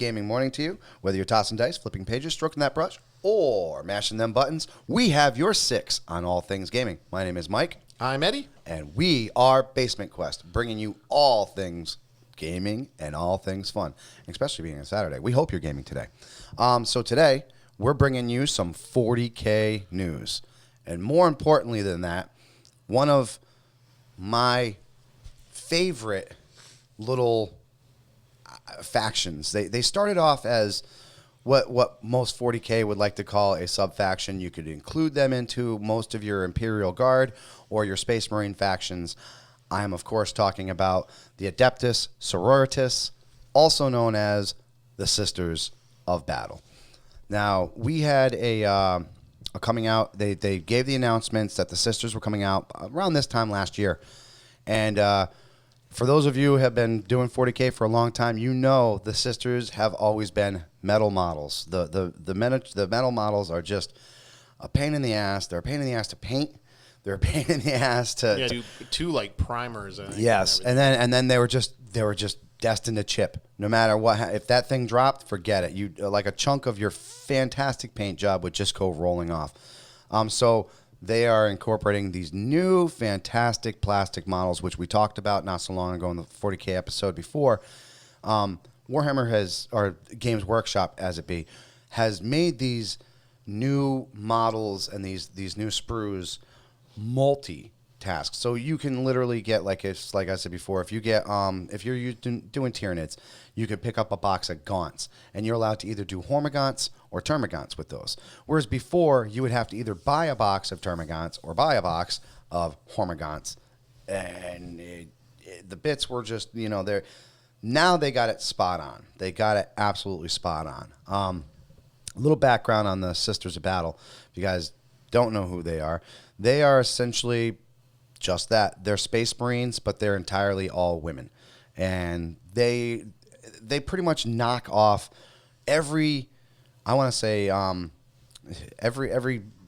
gaming morning to you. Whether you're tossing dice, flipping pages, stroking that brush, or mashing them buttons, we have your six on all things gaming. My name is Mike. I'm Eddie. And we are Basement Quest, bringing you all things gaming and all things fun, especially being a Saturday. We hope you're gaming today. So today, we're bringing you some 40K news. And more importantly than that, one of my favorite little factions. They started off as what most 40K would like to call a sub-faction. You could include them into most of your Imperial Guard or your Space Marine factions. I am, of course, talking about the Adepta Sororitas, also known as the Sisters of Battle. Now, we had a coming out. They gave the announcements that the Sisters were coming out around this time last year. And for those of you who have been doing 40K for a long time, you know the Sisters have always been metal models. The metal models are just a pain in the ass. They're a pain in the ass to paint. They're a pain in the ass to do two like primers. Yes, and then they were just destined to chip. No matter what, if that thing dropped, forget it. You like a chunk of your fantastic paint job would just go rolling off. So they are incorporating these new fantastic plastic models, which we talked about not so long ago in the 40K episode before. Warhammer or Games Workshop, as it be, has made these new models and these new sprues multi-task. So you can literally get, like I said before, if you're doing Tyranids, you could pick up a box of gaunts, and you're allowed to either do Hormagaunts or Termagants with those. Whereas before, you would have to either buy a box of Termagants or buy a box of Hormagaunts, and the bits were just, they're... Now they got it spot on. They got it absolutely spot on. A little background on the Sisters of Battle. If you guys don't know who they are essentially just that. They're Space Marines, but they're entirely all women. And they pretty much knock off every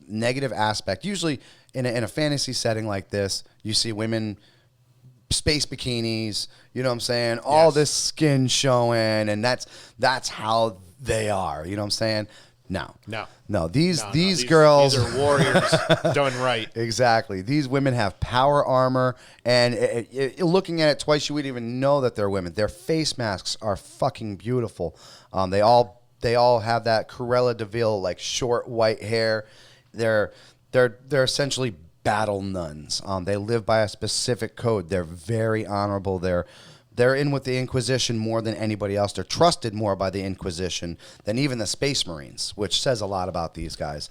negative aspect. Usually in a fantasy setting like this, you see women... space bikinis, you know what I'm saying? Yes. All this skin showing, and that's how they are, you know what I'm saying? No. These girls... These are warriors done right. Exactly. These women have power armor, and looking at it twice, you wouldn't even know that they're women. Their face masks are fucking beautiful. They all have that Cruella de Vil, like, short white hair. They're essentially battle nuns. They live by a specific code. They're very honorable. They're in with the Inquisition more than anybody else. They're trusted more by the Inquisition than even the Space Marines, which says a lot about these guys.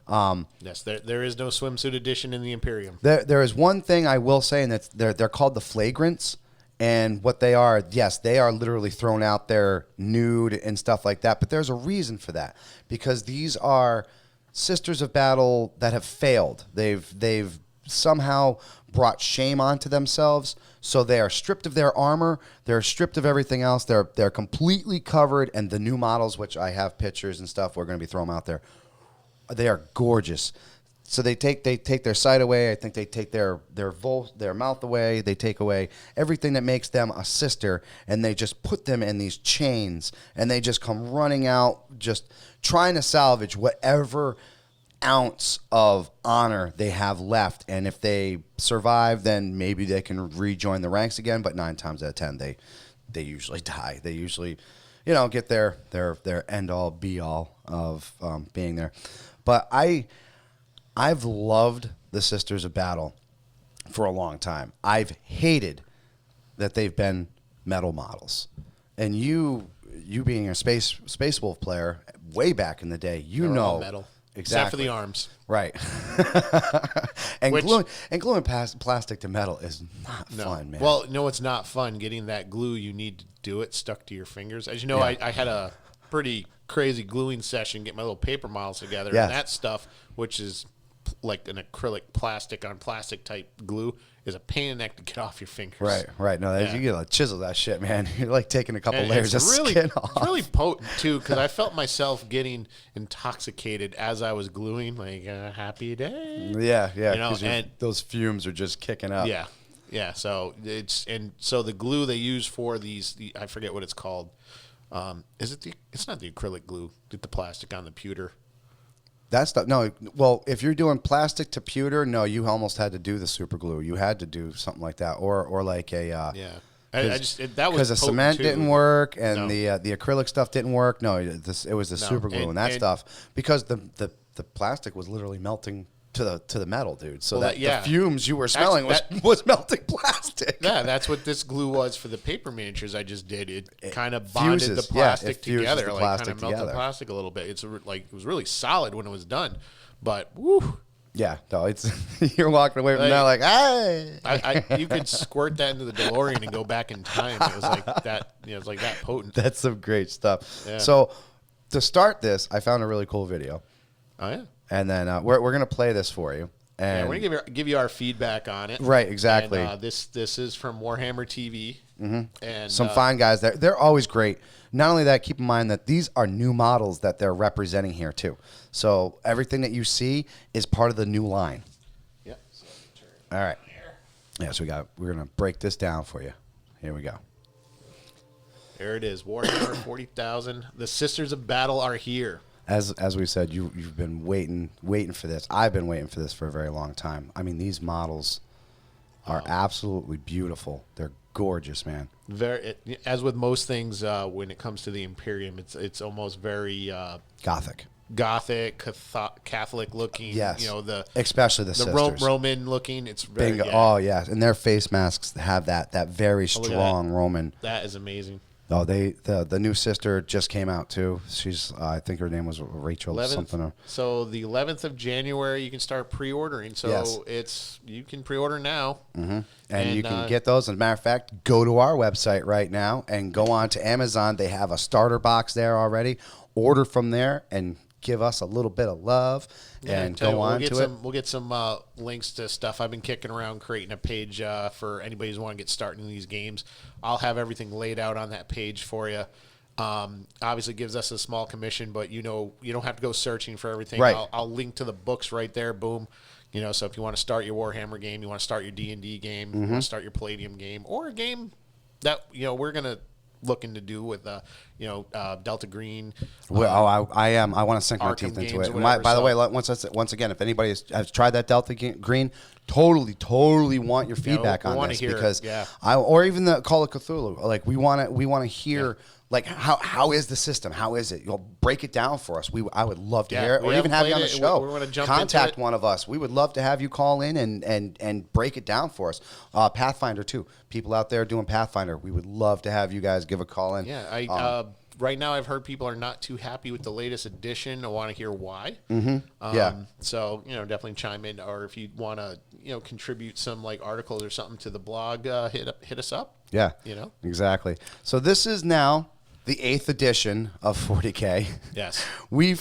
Yes, there is no swimsuit edition in the Imperium. There is one thing I will say, and that's they're called the Flagrants. And what they are, yes, they are literally thrown out there nude and stuff like that. But there's a reason for that, because these are Sisters of Battle that have failed. They've somehow brought shame onto themselves, so they are stripped of their armor. They're stripped of everything else. They're completely covered, and the new models, which I have pictures and stuff, we're going to be throwing out there. They are gorgeous. So they take their sight away. I think they take their mouth away. They take away everything that makes them a sister, and they just put them in these chains, and they just come running out, just trying to salvage whatever ounce of honor they have left. And if they survive, then maybe they can rejoin the ranks again. But 9 times out of 10, they usually die. They usually, get their end all be all of being there. But I've loved the Sisters of Battle for a long time. I've hated that they've been metal models. And you being a Space Wolf player way back in the day, They're know all metal. Exactly. Except for the arms. Right. Gluing plastic to metal is not fun, man. Well, no, it's not fun. Getting that glue, you need to do it stuck to your fingers. As you know, yeah. I had a pretty crazy gluing session, get my little paper models together, yes. And that stuff, which is like an acrylic plastic on plastic type glue, is a pain in the neck to get off your fingers. Right. No, you gotta chisel that shit, man. You're like taking a couple layers of skin off. It's really potent too, because I felt myself getting intoxicated as I was gluing, like a happy day. Yeah. And those fumes are just kicking up. Yeah. So so the glue they use for these, I forget what it's called. Is it the? It's not the acrylic glue. Get the plastic on the pewter. That's the, no. Well, if you're doing plastic to pewter, no, you almost had to do the super glue. You had to do something like that, or like a Yeah. That was because the cement too. didn't work and No. the acrylic stuff didn't work. No, it was the super glue and that stuff because the plastic was literally melting to the metal, dude. So Well, the fumes you were smelling was melting plastic. Yeah, that's what this glue was for the paper miniatures I just did. It kind of bonded fuses. the plastic it fuses together, the like plastic kind of melted together. the plastic a little bit. It was really solid when it was done, but woo. Yeah, no, it's you're walking away from that like, hey. You could squirt that into the DeLorean and go back in time. It was like that. It was like that potent. That's some great stuff. Yeah. So to start this, I found a really cool video. Oh yeah. And then we're gonna play this for you. And Yeah, we're gonna give you our feedback on it. Right, exactly. And, this is from Warhammer TV. Mm-hmm. And some fine guys there. They're always great. Not only that, keep in mind that these are new models that they're representing here too. So everything that you see is part of the new line. Yeah. All right. Yeah, so we're gonna break this down for you. Here we go. There it is. Warhammer 40,000. The Sisters of Battle are here. As we said, you've been waiting for this. I've been waiting for this for a very long time. I mean, these models are absolutely beautiful. They're gorgeous, man. As with most things, when it comes to the Imperium, it's almost very Gothic, Catholic looking. Yes, you know especially the sisters. Roman looking. It's very, bingo. yeah. Oh yes, and their face masks have that very strong Roman. That is amazing. Oh, the new sister just came out too. She's I think her name was Rachel 11th, something. So the 11th of January, you can start pre-ordering. So yes. you can pre-order now, and you can get those. As a matter of fact, go to our website right now and go on to Amazon. They have a starter box there already. Order from there and give us a little bit of love and go on to it. We'll get some links to stuff. I've been kicking around creating a page for anybody who's want to get started in these games. I'll have everything laid out on that page for you. Obviously, gives us a small commission, but you don't have to go searching for everything. Right. I'll link to the books right there. Boom. So if you want to start your Warhammer game, you want to start your D&D game, you want to start your Palladium game, or a game that we're gonna looking to do with Delta Green. Well, I am. I want to sink my teeth into it. By the way, once again, if anybody has tried that Delta Green, totally want your feedback on this because or even the Call of Cthulhu. Like we want to hear like how is the system? How is it? You'll break it down for us. I would love to hear it, or even have you on the show. We want to jump Contact into one of us. We would love to have you call in and break it down for us. Pathfinder too. People out there doing Pathfinder, we would love to have you guys give a call in. Yeah, right now I've heard people are not too happy with the latest edition. I want to hear why. So definitely chime in, or if you want to contribute some like articles or something to the blog, hit us up. Yeah, exactly. So this is now the 8th edition of 40K. Yes. We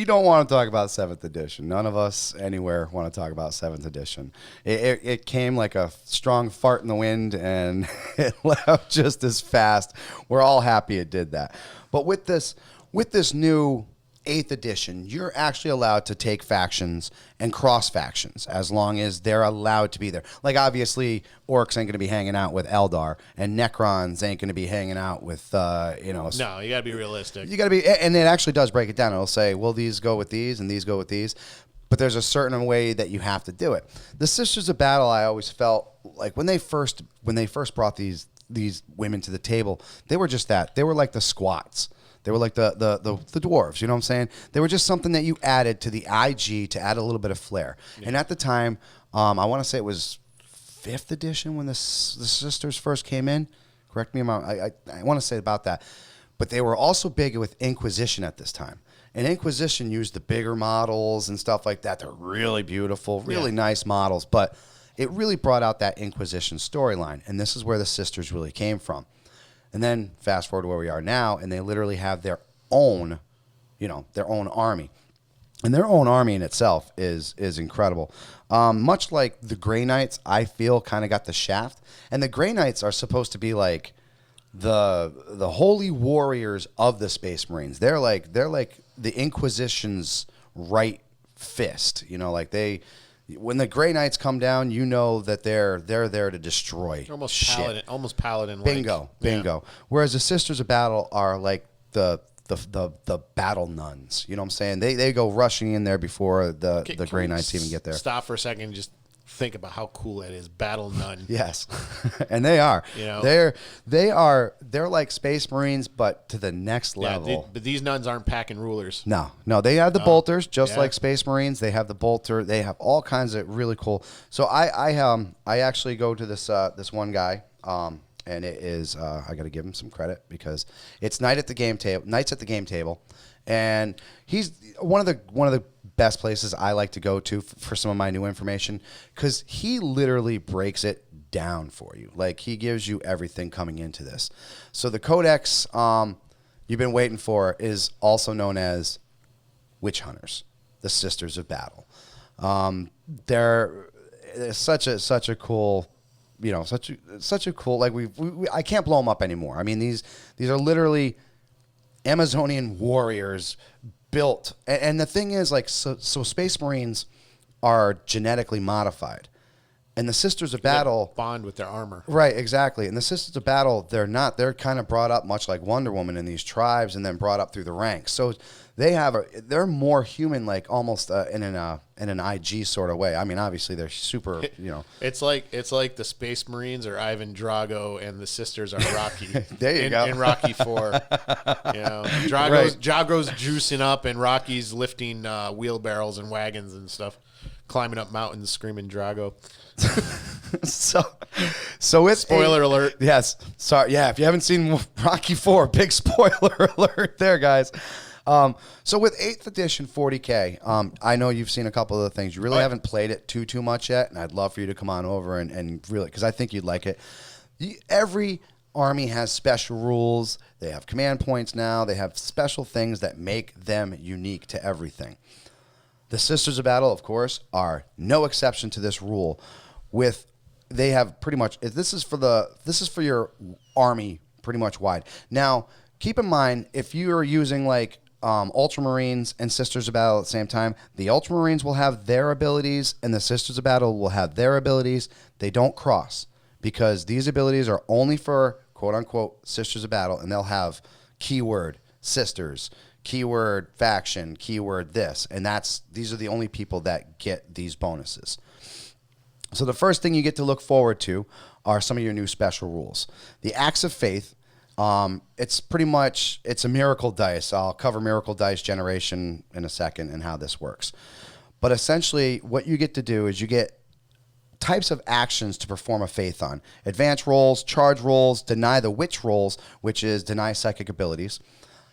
don't want to talk about 7th edition. None of us anywhere want to talk about 7th edition. It came like a strong fart in the wind, and it left just as fast. We're all happy it did that. But with this new 8th edition, you're actually allowed to take factions and cross factions as long as they're allowed to be there. Like, obviously, orcs ain't going to be hanging out with Eldar, and Necrons ain't going to be hanging out with, No, you got to be realistic. You got to be, and it actually does break it down. It'll say, well, these go with these, and these go with these. But there's a certain way that you have to do it. The Sisters of Battle, I always felt like when they first brought these women to the table, they were just that. They were like the squats. They were like the dwarves, you know what I'm saying? They were just something that you added to the IG to add a little bit of flair. Yeah. And at the time, I want to say it was 5th edition when the sisters first came in. Correct me if I'm wrong. I want to say about that. But they were also big with Inquisition at this time. And Inquisition used the bigger models and stuff like that. They're really beautiful, really nice models. But it really brought out that Inquisition storyline. And this is where the sisters really came from. And then fast forward to where we are now, and they literally have their own army. And their own army in itself is incredible. Much like the Grey Knights, I feel kind of got the shaft. And the Grey Knights are supposed to be like the holy warriors of the Space Marines. They're like the Inquisition's right fist. Like When the Grey Knights come down, you know that they're there to destroy. Almost shit. paladin. Bingo. Whereas the Sisters of Battle are like the battle nuns. You know what I'm saying? They go rushing in there before the Grey Knights even get there. Stop for a second and just think about how cool that is. Battle nun. Yes. And they are. You know? They're like Space Marines, but to the next level. But these nuns aren't packing rulers. No, they have the bolters, just like Space Marines. They have the bolter. They have all kinds of really cool. So I actually go to this one guy, and it is I got to give him some credit because it's Knights at the Game Table, and he's one of the best places I like to go to for some of my new information because he literally breaks it down for you. Like he gives you everything coming into this. So the Codex you've been waiting for is also known as Witch Hunters, the Sisters of Battle. They're such a cool, such a cool, like I can't blow them up anymore. I mean, these are literally Amazonian warriors built. And the thing is, like, so Space Marines are genetically modified. And the Sisters of Battle bond with their armor. Right, exactly. And the Sisters of Battle, they're not. They're kind of brought up much like Wonder Woman in these tribes, and then brought up through the ranks. So they're more human, like almost in an IG sort of way. I mean, obviously they're super. It's like the Space Marines are Ivan Drago, and the sisters are Rocky. There you go. In Rocky 4, Drago's juicing up, and Rocky's lifting wheelbarrows and wagons and stuff, climbing up mountains, screaming Drago. So it's spoiler alert. Yes. Sorry. Yeah. If you haven't seen Rocky 4, big spoiler alert there, guys. So with 8th edition 40K, I know you've seen a couple of the things. You really haven't played it too much yet, and I'd love for you to come on over and really, because I think you'd like it. Every army has special rules. They have command points now. They have special things that make them unique to everything. The Sisters of Battle, of course, are no exception to this rule. They have pretty much this is for your army pretty much wide. Now, keep in mind if you are using like Ultramarines and Sisters of Battle at the same time, the Ultramarines will have their abilities and the Sisters of Battle will have their abilities. They don't cross because these abilities are only for quote unquote Sisters of Battle, and they'll have keyword sisters, keyword faction, keyword this, and these are the only people that get these bonuses. So the first thing you get to look forward to are some of your new special rules. The Acts of Faith, it's a miracle dice. I'll cover miracle dice generation in a second and how this works. But essentially what you get to do is you get types of actions to perform a faith on. Advance rolls, charge rolls, deny the witch rolls, which is deny psychic abilities.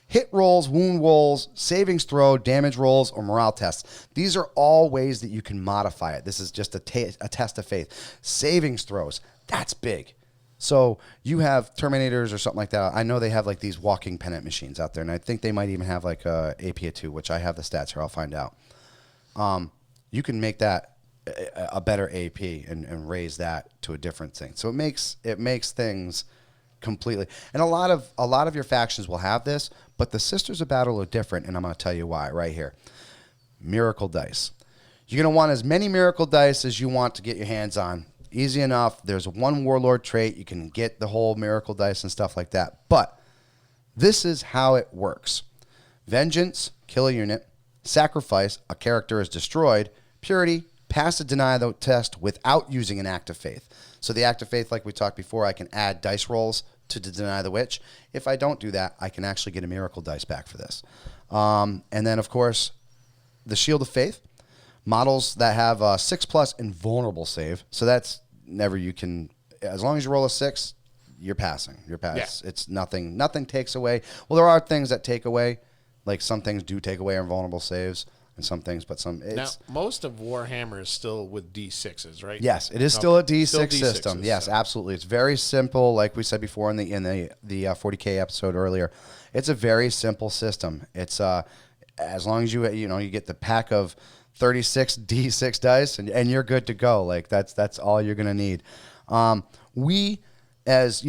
Hit rolls, wound rolls, savings throw, damage rolls, or morale tests. These are all ways that you can modify it. This is just a test of faith. Savings throws, that's big. So you have Terminators or something like that. I know they have like these walking pennant machines out there, and I think they might even have like a AP of 2, which I have the stats here. I'll find out. You can make that a better AP and raise that to a different thing. So it makes things completely. And a lot of your factions will have this, but the Sisters of Battle are different, and I'm going to tell you why right here. Miracle dice. You're going to want as many miracle dice as you want to get your hands on. Easy enough. There's one warlord trait. You can get the whole miracle dice and stuff like that. But this is how it works. Vengeance, kill a unit. Sacrifice, a character is destroyed. Purity, pass a deny the test without using an act of faith. So the act of faith, like we talked before, I can add dice rolls to deny the witch. If I don't do that, I can actually get a miracle dice back for this. And then, of course, the Shield of Faith. Models that have 6+ invulnerable save. So that's never you can, as long as you roll a 6, you're passing. You're pass. Yeah. It's nothing takes away. Well, there are things that take away. Like some things do take away invulnerable saves. And some things, but some. Now, most of Warhammer is still with D6s, right? Yes, it is still a D6 system. Yes, absolutely. It's very simple, like we said before in the 40K episode earlier. It's a very simple system. It's as long as you get the pack of 36 D6 dice and you're good to go. Like that's all you're gonna need. We, as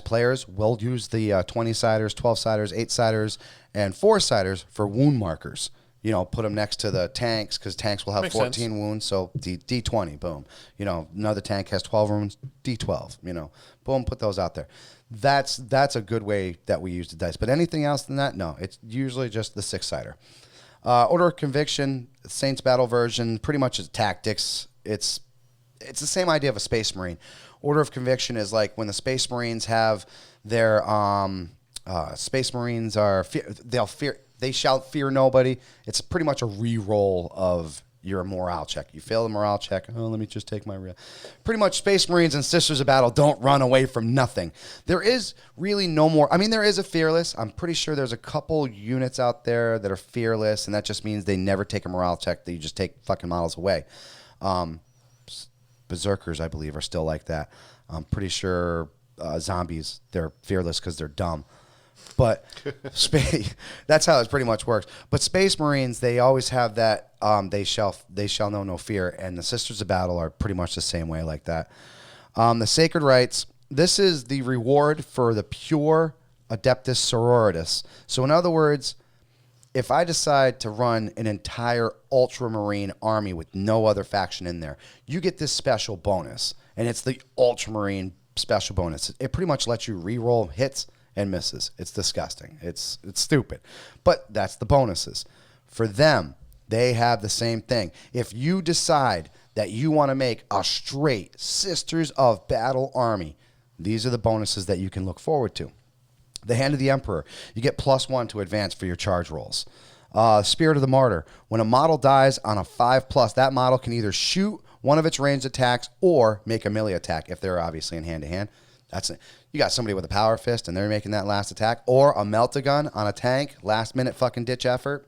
players, will use the 20-siders, 12-siders, 8-siders, and 4-siders for wound markers. Put them next to the tanks because tanks will have Makes 14 sense. wounds. So D20, boom. Another tank has 12 wounds, D12. Boom, put those out there. That's a good way that we use the dice. But anything else than that, no. It's usually just the 6-sider. Order of Conviction, Saints Battle version, pretty much is tactics. It's the same idea of a Space Marine. Order of Conviction is like when the Space Marines have their Space Marines they shall fear nobody. It's pretty much a re-roll of your morale check. You fail the morale check. Oh, let me just take my real. Pretty much Space Marines and Sisters of Battle don't run away from nothing. There is really no more. I mean, there is a fearless. I'm pretty sure there's a couple units out there that are fearless, and that just means they never take a morale check. That you just take fucking models away. Berserkers, I believe, are still like that. I'm pretty sure zombies, they're fearless because they're dumb. But that's how it pretty much works. But Space Marines, they always have that they shall know no fear. And the Sisters of Battle are pretty much the same way like that. The Sacred Rites, this is the reward for the pure Adepta Sororitas. So in other words, if I decide to run an entire Ultramarine army with no other faction in there, you get this special bonus. And it's the Ultramarine special bonus. It pretty much lets you re-roll hits and misses. It's disgusting. It's stupid. But that's the bonuses. For them, they have the same thing. If you decide that you want to make a straight Sisters of Battle army, these are the bonuses that you can look forward to. The Hand of the Emperor, you get +1 to advance for your charge rolls. Spirit of the Martyr, when a model dies on a 5+, that model can either shoot one of its ranged attacks or make a melee attack if they're obviously in hand-to-hand. That's it. You got somebody with a power fist and they're making that last attack, or a melt-a-gun on a tank, last-minute fucking ditch effort.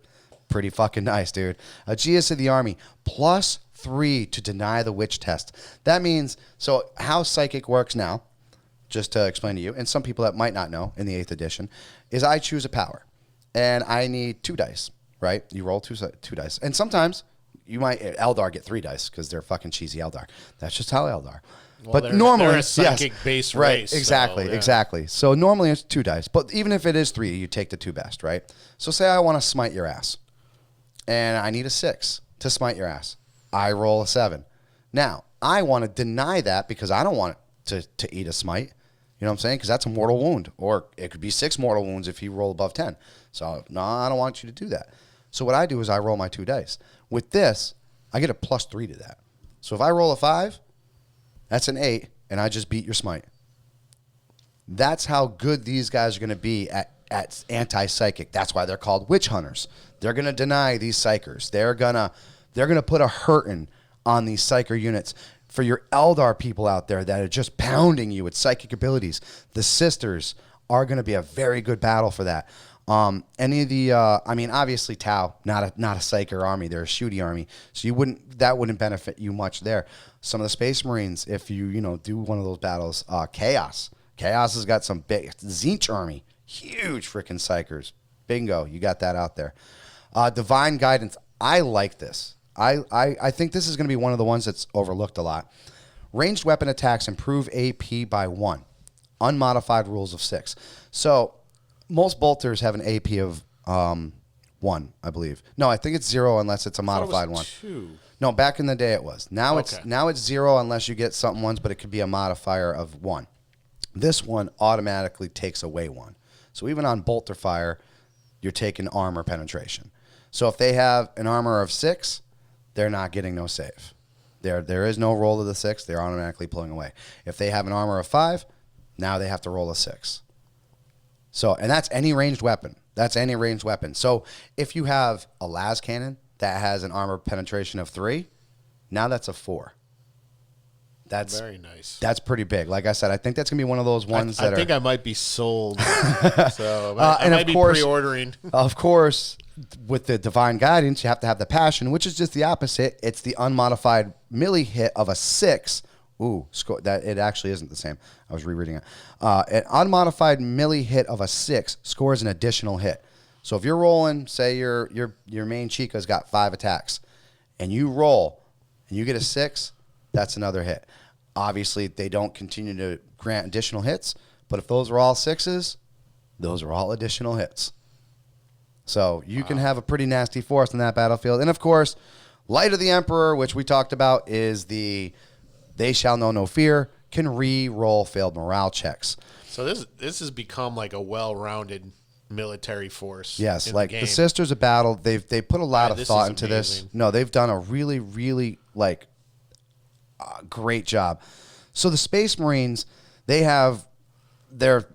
Pretty fucking nice, dude. Aegeus of the Army, +3 to deny the witch test. That means, so how Psychic works now, just to explain to you, and some people that might not know in the 8th edition, is I choose a power, and I need 2 dice, right? You roll two dice. And sometimes you might, Eldar get 3 dice because they're fucking cheesy Eldar. That's just how Eldar. Well, But they're normally, a psychic-based right, race. exactly, So, yeah. exactly. So normally it's 2 dice, but even if it is 3, you take the 2 best, right? So say I want to smite your ass, and I need a 6 to smite your ass. I roll a 7. Now I want to deny that because I don't want it to eat a smite. You know what I'm saying? Because that's a mortal wound, or it could be 6 mortal wounds if you roll above 10. So no, I don't want you to do that. So what I do is I roll my 2 dice. With this, I get a +3 to that. So if I roll a 5. That's an 8, and I just beat your smite. That's how good these guys are going to be at anti-psychic. That's why they're called witch hunters. They're going to deny these psychers. They're gonna put a hurting on these psyker units. For your Eldar people out there that are just pounding you with psychic abilities, the Sisters are going to be a very good battle for that. Any of the, obviously Tau, not a psyker army, they're a shooty army, so that wouldn't benefit you much there. Some of the Space Marines, if you do one of those battles, Chaos has got some big Zinch army, huge freaking psychers. Bingo, you got that out there. Divine Guidance, I like this. I think this is going to be one of the ones that's overlooked a lot. Ranged weapon attacks improve AP by 1. Unmodified rules of 6. So most bolters have an AP of 1, I believe. No, I think it's 0 unless it's a modified one. 2. No, back in the day it was. Now Okay. it's 0 unless you get something ones, but it could be a modifier of 1. This one automatically takes away 1. So even on bolter fire, you're taking armor penetration. So if they have an armor of 6, they're not getting no save. There is no roll of the 6. They're automatically pulling away. If they have an armor of 5, now they have to roll a 6. So, and that's any ranged weapon. So if you have a las cannon that has an armor penetration of 3, now that's a 4. That's Very nice. That's pretty big. Like I said, I think that's gonna be one of those ones I think I might be sold. So I and might of be course- pre-ordering. Of course, with the Divine Guidance, you have to have the passion, which is just the opposite. It's the unmodified melee hit of a 6. Ooh, that it actually isn't the same. I was rereading it. An unmodified melee hit of a 6 scores an additional hit. So if you're rolling, say your main Chica's got 5 attacks, and you roll and you get a 6, that's another hit. Obviously, they don't continue to grant additional hits, but if those are all 6s, those are all additional hits. So you can have a pretty nasty force on that battlefield. And, of course, Light of the Emperor, which we talked about, is the They Shall Know No Fear, can re-roll failed morale checks. So this has become like a well-rounded military force. Yes, like the Sisters of Battle, they put a lot of thought into this. No, they've done a really, really great job. So the Space Marines, they have their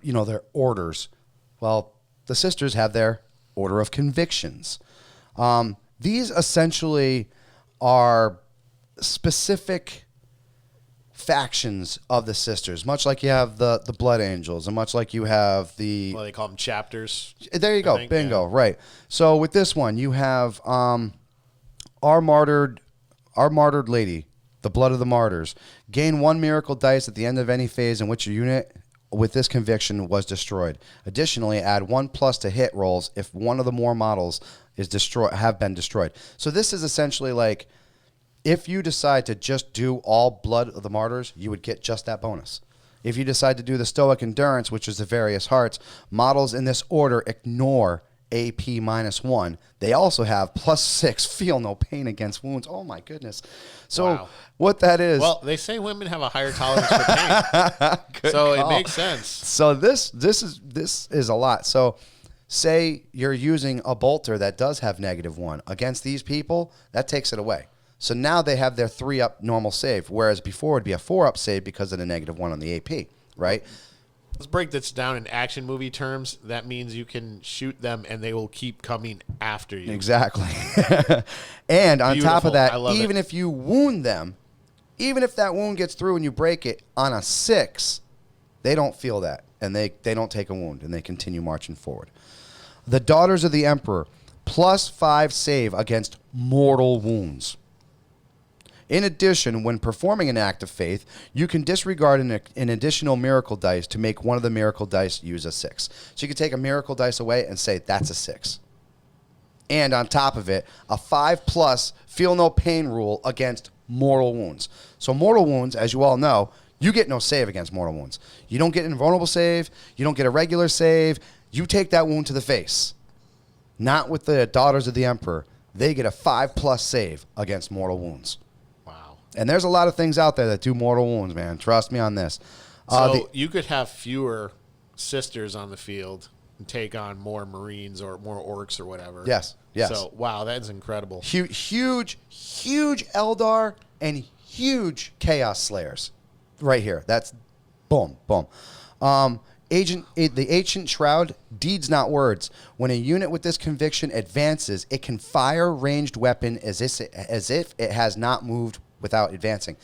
orders. Well, the Sisters have their order of convictions. These essentially are specific factions of the Sisters, much like you have the Blood Angels, and much like you have the... Well, they call them chapters. There you go. Bingo. Yeah. Right. So with this one, you have our martyred lady, the Blood of the Martyrs. Gain 1 miracle dice at the end of any phase in which your unit with this conviction was destroyed. Additionally, add 1+ to hit rolls if one of the more models have been destroyed. So this is essentially like, if you decide to just do all Blood of the Martyrs, you would get just that bonus. If you decide to do the Stoic Endurance, which is the various hearts, models in this order ignore AP -1. They also have +6, feel no pain against wounds. Oh my goodness. So what that is... Well, they say women have a higher tolerance for pain. So it makes sense. So this is a lot. So say you're using a bolter that does have -1. Against these people, that takes it away. So now they have their 3-up normal save, whereas before it would be a 4-up save because of the -1 on the AP, right? Let's break this down in action movie terms. That means you can shoot them and they will keep coming after you. Exactly. And on top of that, even if you wound them, even if that wound gets through and you break it on a 6, they don't feel that, and they don't take a wound, and they continue marching forward. The Daughters of the Emperor, +5 save against mortal wounds. In addition, when performing an act of faith, you can disregard an additional miracle dice to make one of the miracle dice use a 6. So you can take a miracle dice away and say, that's a 6. And on top of it, a 5+ feel no pain rule against mortal wounds. So mortal wounds, as you all know, you get no save against mortal wounds. You don't get an invulnerable save. You don't get a regular save. You take that wound to the face. Not with the Daughters of the Emperor. They get a 5+ save against mortal wounds. And there's a lot of things out there that do mortal wounds, man. Trust me on this. So you could have fewer Sisters on the field and take on more Marines or more Orcs or whatever. Yes, yes. So, wow, that's incredible. Huge Eldar and huge Chaos Slayers right here. That's boom, boom. The Ancient Shroud, deeds not words. When a unit with this conviction advances, it can fire ranged weapon as if it has not moved without advancing.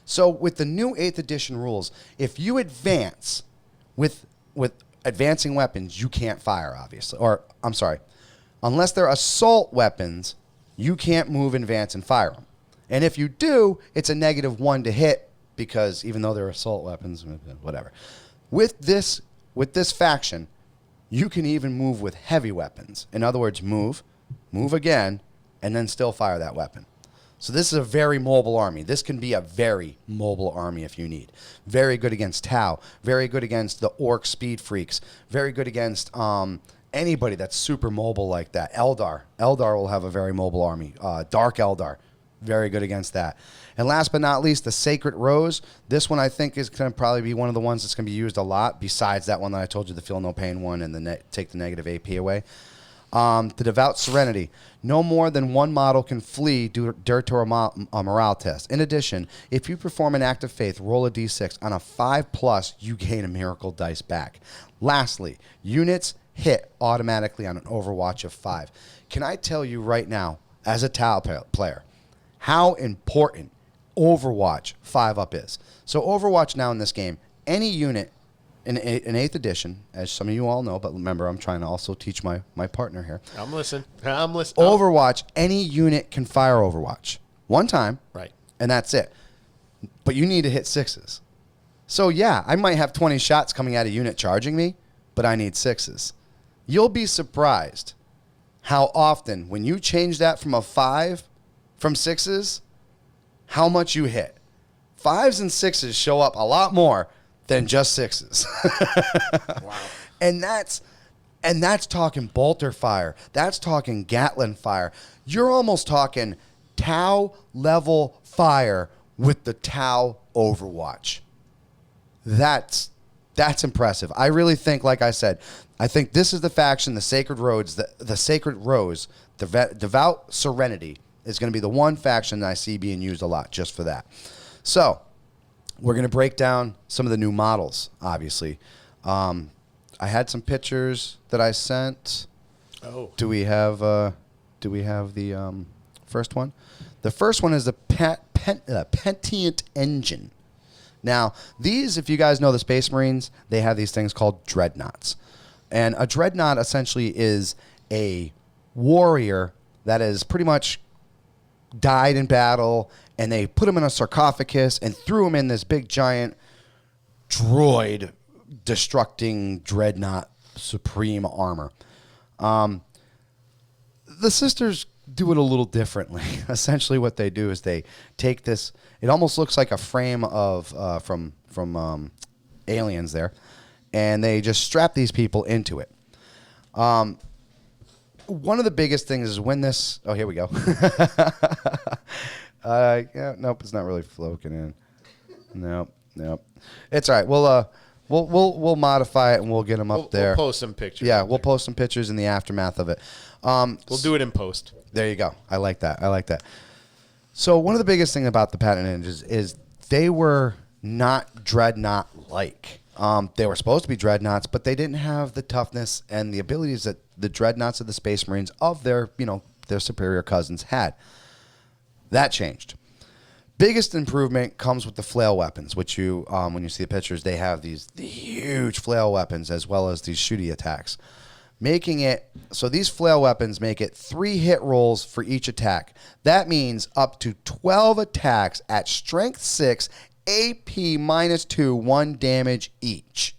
So with the new 8th edition rules, if you advance with advancing weapons, you can't fire, obviously. Or, I'm sorry, unless they're assault weapons, you can't move, advance, and fire them. And if you do, it's a -1 to hit, because even though they're assault weapons, whatever. With this faction, you can even move with heavy weapons. In other words, move again, and then still fire that weapon. So this is a very mobile army. This can be a very mobile army if you need. Very good against Tau. Very good against the Orc speed freaks. Very good against anybody that's super mobile like that. Eldar will have a very mobile army. Dark Eldar. Very good against that. And last but not least, the Sacred Rose. This one I think is going to probably be one of the ones that's going to be used a lot, besides that one that I told you, the Feel No Pain one and the take the negative AP away. The Devout Serenity. No more than one model can flee due to a morale test. In addition, if you perform an act of faith, roll a d6. On a 5+, you gain a miracle dice back. Lastly, units hit automatically on an Overwatch of 5. Can I tell you right now, as a Tau player, how important Overwatch 5-up is? So Overwatch now in this game, any unit in 8th edition, as some of you all know, but remember, I'm trying to also teach my partner here. I'm listening. Oh. Overwatch, any unit can fire Overwatch one time, right, and that's it. But you need to hit 6s. So yeah, I might have 20 shots coming at a unit charging me, but I need 6s. You'll be surprised how often, when you change that from a 5, from 6s, how much you hit. 5s and 6s show up a lot more than just 6s. Wow. And that's And that's talking bolter fire. That's talking Gatling fire. You're almost talking Tau level fire with the Tau Overwatch. That's impressive. I really think, like I said, I think this is the faction, the Sacred Roads, the Sacred Rose, the Devout Serenity is going to be the one faction that I see being used a lot just for that. So we're going to break down some of the new models, obviously. I had some pictures that I sent. Oh. Do we have the first one? The first one is the Pentient Engine. Now, these, if you guys know the Space Marines, they have these things called dreadnoughts. And a dreadnought essentially is a warrior that has pretty much died in battle, and they put him in a sarcophagus and threw him in this big giant droid destructing dreadnought supreme armor. The sisters do it a little differently. Essentially what they do is they take this, it almost looks like a frame of from Aliens there, and they just strap these people into it. One of the biggest things is when this, oh, here we go. Yeah, nope, it's not really floating in. Nope. It's all right. We'll modify it and we'll get them up there. We'll post some pictures. Yeah, we'll post some pictures in the aftermath of it. We'll do it in post. There you go. I like that. So one of the biggest things about the Patent Ninjas is they were not dreadnought-like. They were supposed to be dreadnoughts, but they didn't have the toughness and the abilities that the dreadnoughts of the Space Marines of their superior cousins had. That changed. Biggest improvement comes with the flail weapons, which you, when you see the pictures, they have the huge flail weapons as well as these shooty attacks. Making it, so these flail weapons make it 3 hit rolls for each attack. That means up to 12 attacks at strength 6, AP -2, 1 damage each.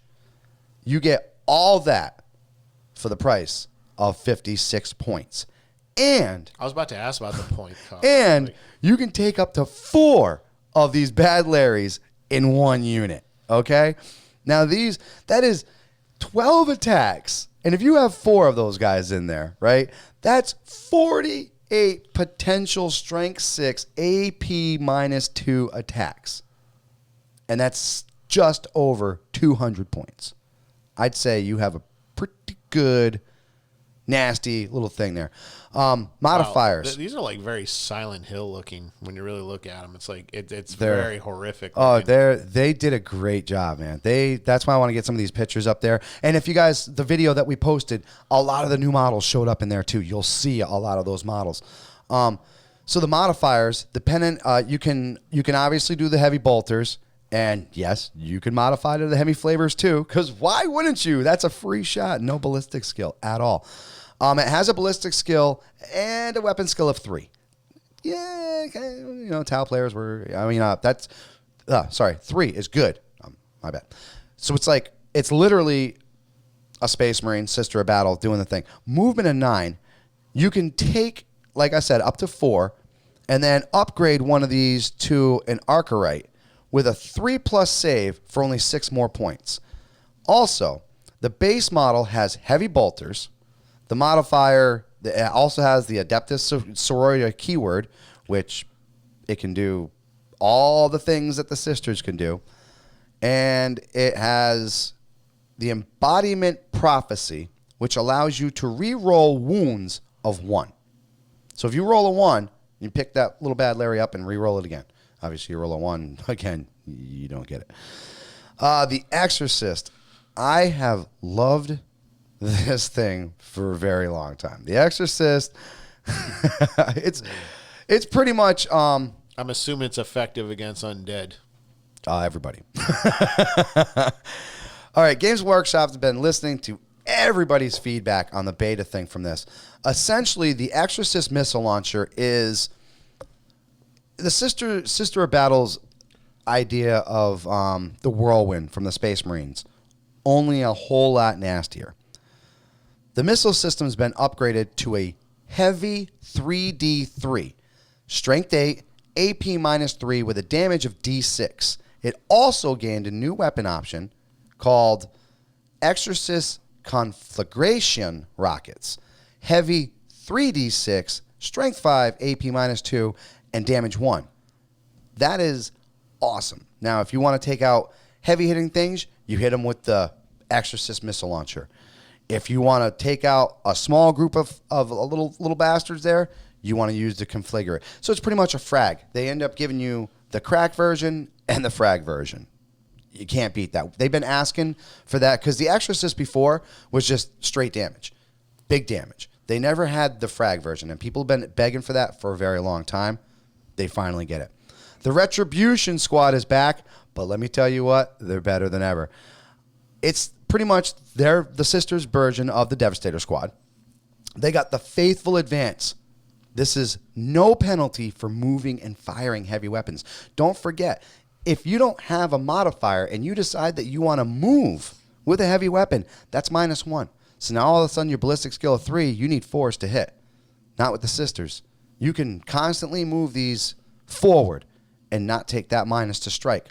You get all that for the price of 56 points. And I was about to ask about the point cost. And you can take up to 4 of these Bad Larrys in one unit. Okay? Now that is 12 attacks. And if you have 4 of those guys in there, right? That's 48 potential strength 6 AP -2 attacks. And that's just over 200 points. I'd say you have a pretty good, nasty little thing there. Modifiers. Wow. These are like very Silent Hill looking when you really look at them. It's like it's very horrific. Oh, looking. they did a great job, man. That's why I want to get some of these pictures up there. And if you guys, the video that we posted, a lot of the new models showed up in there too. You'll see a lot of those models. So the modifiers, dependent, you can obviously do the heavy bolters. And yes, you can modify to the heavy flavors too, because why wouldn't you? That's a free shot. No ballistic skill at all. It has a ballistic skill and a weapon skill of 3. Yeah, Tau players were, 3 is good. My bad. So it's literally a Space Marine, Sister of Battle, doing the thing. Movement of 9, you can take, like I said, up to 4, and then upgrade one of these to an Archerite with a 3+ save for only 6 more points. Also, the base model has heavy bolters. The modifier also has the Adepta Sororitas keyword, which it can do all the things that the sisters can do. And it has the Embodiment Prophecy, which allows you to re-roll wounds of 1. So if you roll a 1, you pick that little Bad Larry up and re-roll it again. Obviously, you roll a 1 again, you don't get it. The Exorcist. I have loved this thing for a very long time. The Exorcist, it's pretty much... I'm assuming it's effective against undead. Everybody. All right, Games Workshop has been listening to everybody's feedback on the beta thing from this. Essentially, the Exorcist missile launcher is the Sister of Battle's idea of the Whirlwind from the Space Marines, only a whole lot nastier. The missile system's been upgraded to a heavy 3D3, strength 8, AP -3 with a damage of D6. It also gained a new weapon option called Exorcist conflagration rockets. Heavy 3d6, strength 5, AP -2, and damage 1. That is awesome. Now, if you want to take out heavy hitting things, you hit them with the Exorcist missile launcher. If you want to take out a small group of little bastards there, you want to use the conflagrate. So it's pretty much a frag. They end up giving you the crack version and the frag version. You can't beat that. They've been asking for that because the Exorcist before was just straight damage, big damage. They never had the frag version, and people have been begging for that for a very long time. They finally get it. The Retribution Squad is back, but let me tell you what, they're better than ever. It's pretty much the sisters' version of the Devastator Squad. They got the Faithful Advance. This is no penalty for moving and firing heavy weapons. Don't forget, if you don't have a modifier and you decide that you want to move with a heavy weapon, that's -1. So now all of a sudden your ballistic skill of 3, you need 4s to hit. Not with the sisters. You can constantly move these forward and not take that minus to strike.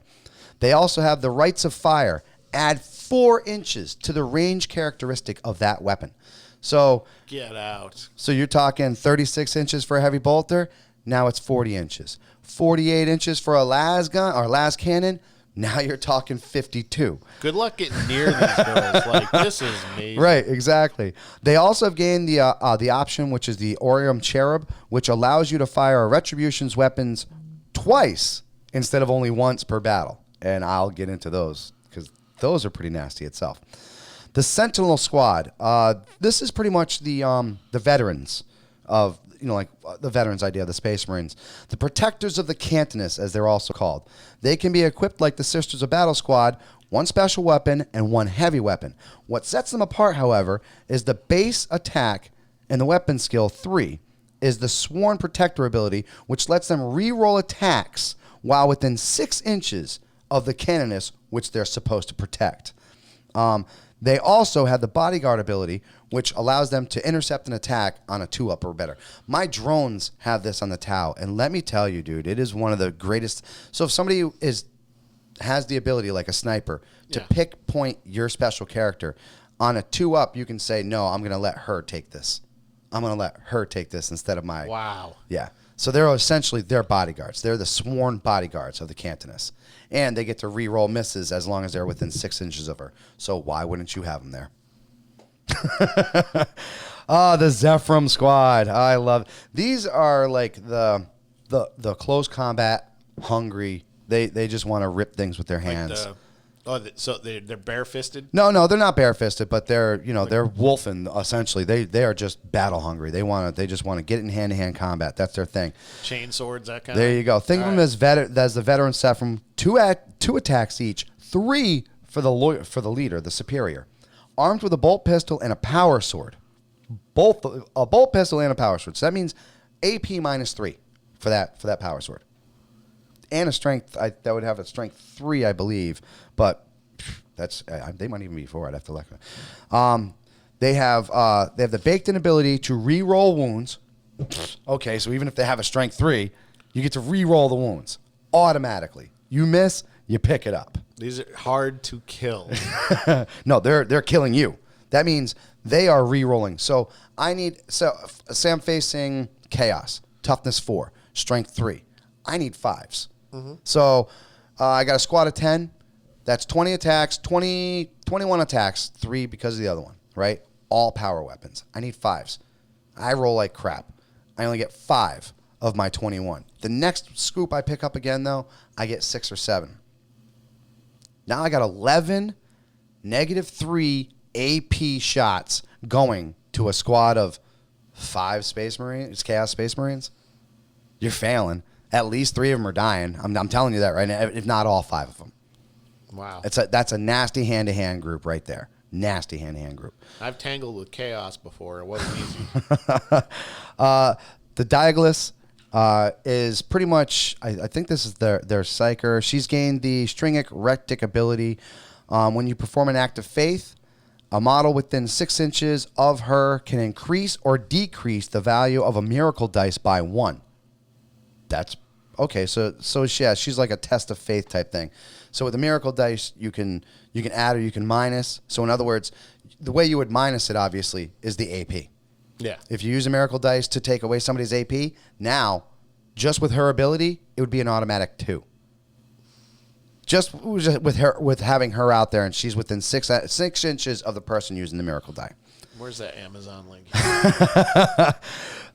They also have the Rites of Fire. Add 4 inches to the range characteristic of that weapon. So Get out. So you're talking 36 inches for a heavy bolter. Now it's 40 inches. 48 inches for a las gun or las cannon. Now you're talking 52. Good luck getting near these girls. Like, this is amazing. Right, exactly. They also have gained the option, which is the Orium Cherub, which allows you to fire a Retribution's weapons twice instead of only once per battle. And I'll get into those because those are pretty nasty itself. The Sentinel Squad. This is pretty much the veterans of, the veterans idea, the Space Marines. The Protectors of the Cantonus, as they're also called. They can be equipped like the Sisters of Battle Squad, 1 special weapon and 1 heavy weapon. What sets them apart, however, is the base attack and the weapon skill 3 is the Sworn Protector ability, which lets them re-roll attacks while within 6 inches of the Canonus, which they're supposed to protect. They also have the Bodyguard ability, which allows them to intercept an attack on a 2-up or better. My drones have this on the Tau, and let me tell you, dude, it is one of the greatest. So if somebody has the ability, like a sniper, to pick point your special character, on a 2-up, you can say, no, I'm going to let her take this. I'm going to let her take this instead of my... Wow. Yeah. So they're essentially their bodyguards. They're the sworn bodyguards of the Cantonus. And they get to re-roll misses as long as they're within 6 inches of her. So why wouldn't you have them there? The Zephyrum Squad. I love... These are like the close combat, hungry. They just want to rip things with their hands. So they're bare-fisted? No, they're not bare-fisted, but they're wolfing essentially. They are just battle hungry. They just want to get in hand-to-hand combat. That's their thing. Chain swords, that kind There you go. Think of them as the veteran set from 2 attacks each, 3 for the leader, the superior, armed with a bolt pistol and a power sword. A bolt pistol and a power sword. So that means AP -3 for that power sword. And a strength, that would have a strength 3, I believe, but they might even be 4. I'd have to look. They have the baked-in ability to re-roll wounds. Okay, so even if they have a strength 3, you get to re-roll the wounds automatically. You miss, you pick it up. These are hard to kill. No, they're killing you. That means they are re-rolling. So say I'm facing Chaos, toughness 4, strength 3. I need 5s. Mm-hmm. So I got a squad of 10. That's 20 attacks, 21 attacks, 3 because of the other one, right? All power weapons. I need 5s. I roll like crap. I only get 5 of my 21. The next scoop I pick up again, though, I get 6 or 7. Now I got 11 -3 AP shots going to a squad of 5 Space Marines, Chaos Space Marines. You're failing. At least 3 of them are dying. I'm telling you that right now, if not all 5 of them. Wow. That's a nasty hand-to-hand group right there. Nasty hand-to-hand group. I've tangled with Chaos before. It wasn't easy. The Diagolas is pretty much, I think this is their Psyker. She's gained the Stringic Rectic ability. When you perform an act of faith, a model within 6 inches of her can increase or decrease the value of a miracle dice by 1. That's okay. So yeah, she's like a test of faith type thing. So with the miracle dice, you can add or you can minus. So in other words, the way you would minus it, obviously, is the AP. Yeah. If you use a miracle dice to take away somebody's AP, now, just with her ability, it would be an automatic 2. Just with having her out there, and she's within 6 inches of the person using the miracle die. Where's that Amazon link?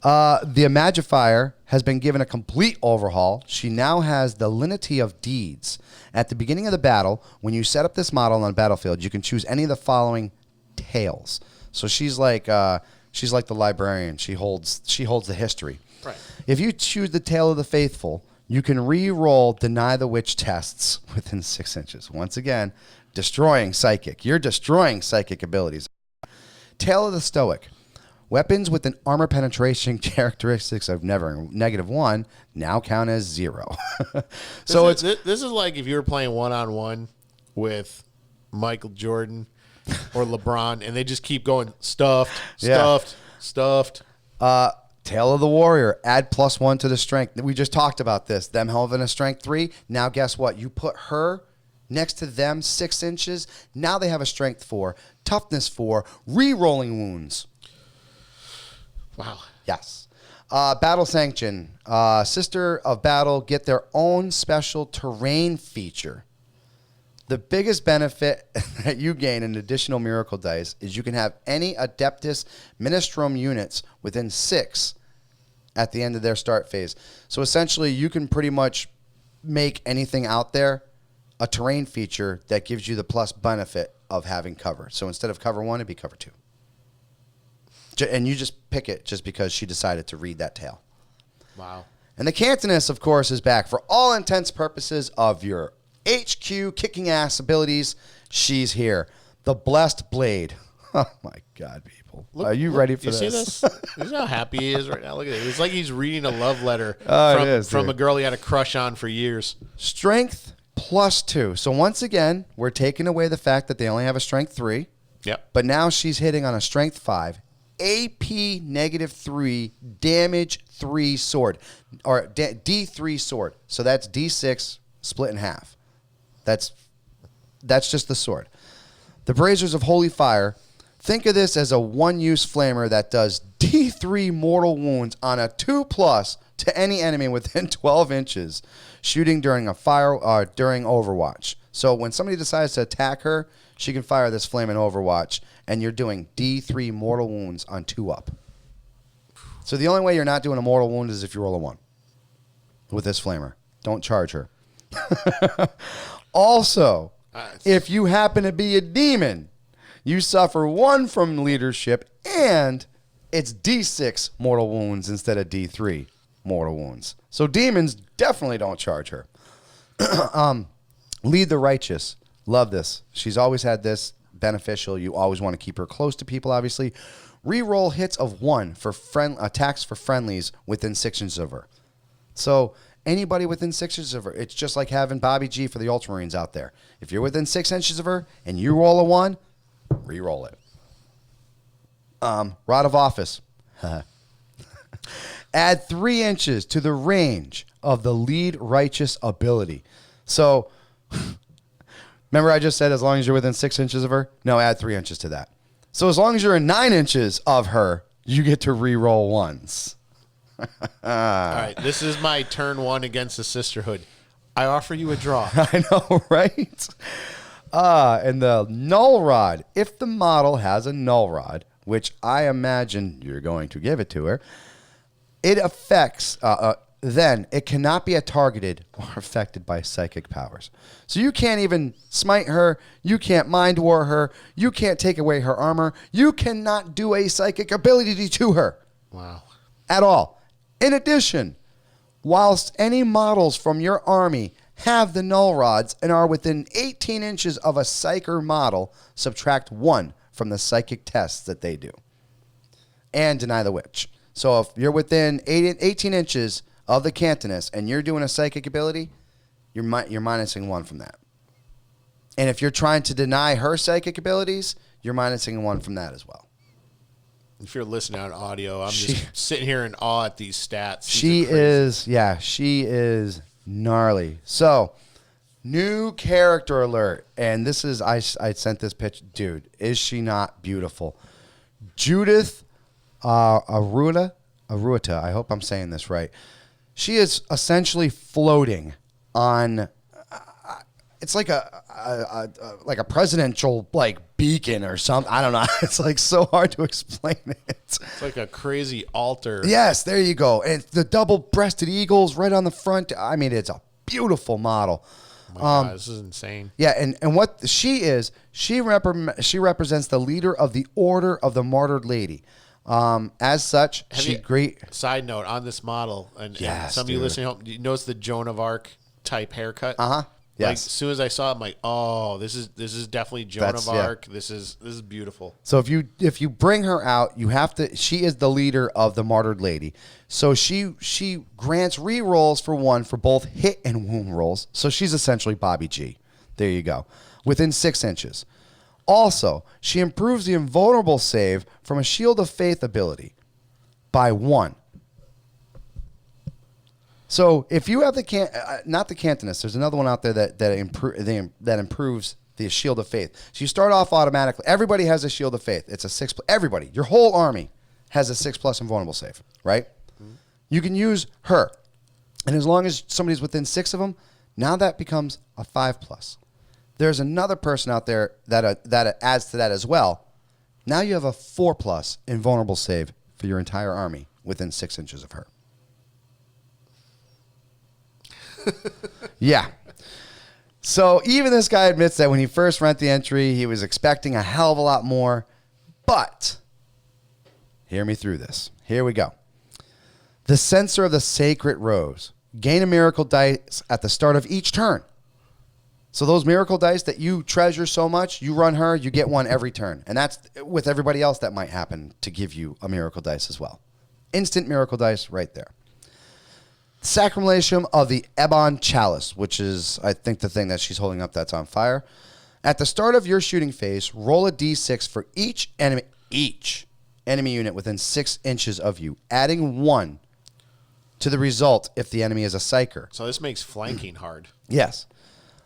The Imagifier has been given a complete overhaul. She now has the Linity of Deeds. At the beginning of the battle, when you set up this model on the battlefield, you can choose any of the following tales. So she's like the librarian. She holds the history. Right. If you choose the Tale of the Faithful, you can re-roll Deny the Witch tests within 6 inches. Once again, destroying psychic. You're destroying psychic abilities. Tale of the Stoic. Weapons with an armor penetration characteristics of -1 now count as 0. So this is like if you were playing one-on-one with Michael Jordan or LeBron, and they just keep going stuffed. Tale of the Warrior. Add +1 to the strength. We just talked about this. Them having a strength 3. Now guess what? You put her next to them 6 inches. Now they have a strength 4, toughness 4, re-rolling wounds. Wow. Yes. Battle Sanction. Sister of Battle get their own special terrain feature. The biggest benefit that you gain in additional miracle dice is you can have any Adeptus Ministrum units within 6 at the end of their start phase. So essentially, you can pretty much make anything out there a terrain feature that gives you the plus benefit of having cover. So instead of cover 1, it'd be cover 2. And you just pick it just because she decided to read that tale. Wow. And the Cantoness, of course, is back for all intents purposes of your HQ kicking ass abilities. She's here. The Blessed Blade. Oh, my God, people. Are you ready for this? You see this? You see how happy he is right now? Look at it. It's like he's reading a love letter from a girl he had a crush on for years. Strength +2. So once again, we're taking away the fact that they only have a strength 3. Yep. But now she's hitting on a strength 5. AP -3, damage 3 sword, or D3 sword. So that's D6 split in half. That's just the sword. The Braziers of Holy Fire. Think of this as a one-use flamer that does D3 mortal wounds on a 2+ to any enemy within 12 inches, shooting during during Overwatch. So when somebody decides to attack her, she can fire this flame in Overwatch, and you're doing D3 mortal wounds on 2+. So the only way you're not doing a mortal wound is if you roll a 1 with this flamer. Don't charge her. Also, if you happen to be a demon, you suffer 1 from leadership, and it's D6 mortal wounds instead of D3 mortal wounds. So demons definitely don't charge her. Lead the Righteous. Love this. She's always had this beneficial. You always want to keep her close to people, obviously. Reroll hits of 1 for attacks for friendlies within 6 inches of her. So anybody within 6 inches of her, it's just like having Bobby G for the Ultramarines out there. If you're within 6 inches of her and you roll a 1, reroll it. Rod of Office. Add 3 inches to the range of the Lead Righteous ability. So remember I just said as long as you're within 6 inches of her? No, add 3 inches to that. So as long as you're in 9 inches of her, you get to re-roll 1s. All right, this is my turn 1 against the Sisterhood. I offer you a draw. I know, right? And the Null Rod. If the model has a Null Rod, which I imagine you're going to give it to her, it affects... then it cannot be targeted or affected by psychic powers. So you can't even smite her. You can't mind war her. You can't take away her armor. You cannot do a psychic ability to her. Wow. At all. In addition, whilst any models from your army have the null rods and are within 18 inches of a psyker model, subtract 1 from the psychic tests that they do. And deny the witch. So if you're within 18 inches of the Cantoness and you're doing a psychic ability, you're minusing 1 from that. And if you're trying to deny her psychic abilities, you're minusing 1 from that as well. If you're listening on audio, I'm just sitting here in awe at these stats. She is gnarly. So New character alert. And this is, I sent this pitch. Dude, is she not beautiful? Judith Aruta, I hope I'm saying this right. She is essentially floating on, it's like a presidential like beacon or something. I don't know. It's like so hard to explain it. It's like a crazy altar. Yes, there you go. And the double-breasted eagles right on the front. I mean, it's a beautiful model. Oh my God, this is insane. Yeah, and what she is, she represents the leader of the Order of the Martyred Lady. As such, Side note on this model, and some of you listening home, you notice the Joan of Arc type haircut. Yes. Like, as soon as I saw it, I'm like, oh, this is definitely Joan of Arc. This is beautiful. So if you bring her out, you have to. She is the leader of the Martyred Lady. So she grants re-rolls for both hit and wound rolls. So she's essentially Bobby G. There you go, within 6 inches. Also, she improves the invulnerable save from a Shield of Faith ability by 1. So if you have not the Cantonist, there's another one out there that improves the Shield of Faith. So you start off automatically. Everybody has a Shield of Faith. It's a 6. Everybody, your whole army has a 6+ invulnerable save, right? Mm-hmm. You can use her, and as long as somebody's within 6 of them, now that becomes a 5+. There's another person out there that adds to that as well. Now you have a 4+ invulnerable save for your entire army within 6 inches of her. Yeah. So even this guy admits that when he first ran the entry, he was expecting a hell of a lot more. But hear me through this. Here we go. The Censor of the Sacred Rose. Gain a miracle dice at the start of each turn. So those miracle dice that you treasure so much, you run her, you get one every turn. And that's with everybody else that might happen to give you a miracle dice as well. Instant miracle dice right there. Sacramentum of the Ebon Chalice, which is, I think, the thing that she's holding up that's on fire. At the start of your shooting phase, roll a d6 for each enemy unit within 6 inches of you, adding 1 to the result if the enemy is a psyker. So this makes flanking hard. Yes.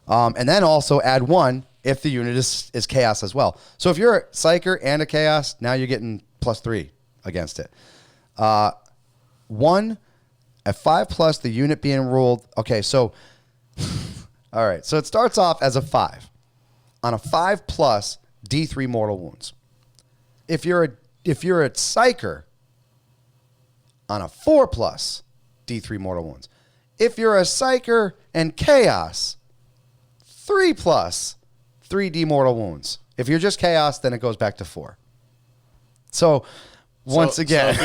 And then also add 1 if the unit is chaos as well. So if you're a psyker and a chaos, now you're getting +3 against it. 1 at 5+, the unit being ruled. Okay, so all right. So it starts off as a 5. On a 5+, D3 mortal wounds. If you're a psyker, on a 4+, D3 mortal wounds. If you're a psyker and chaos, 3+, 3D mortal wounds. If you're just chaos, then it goes back to 4. So once again,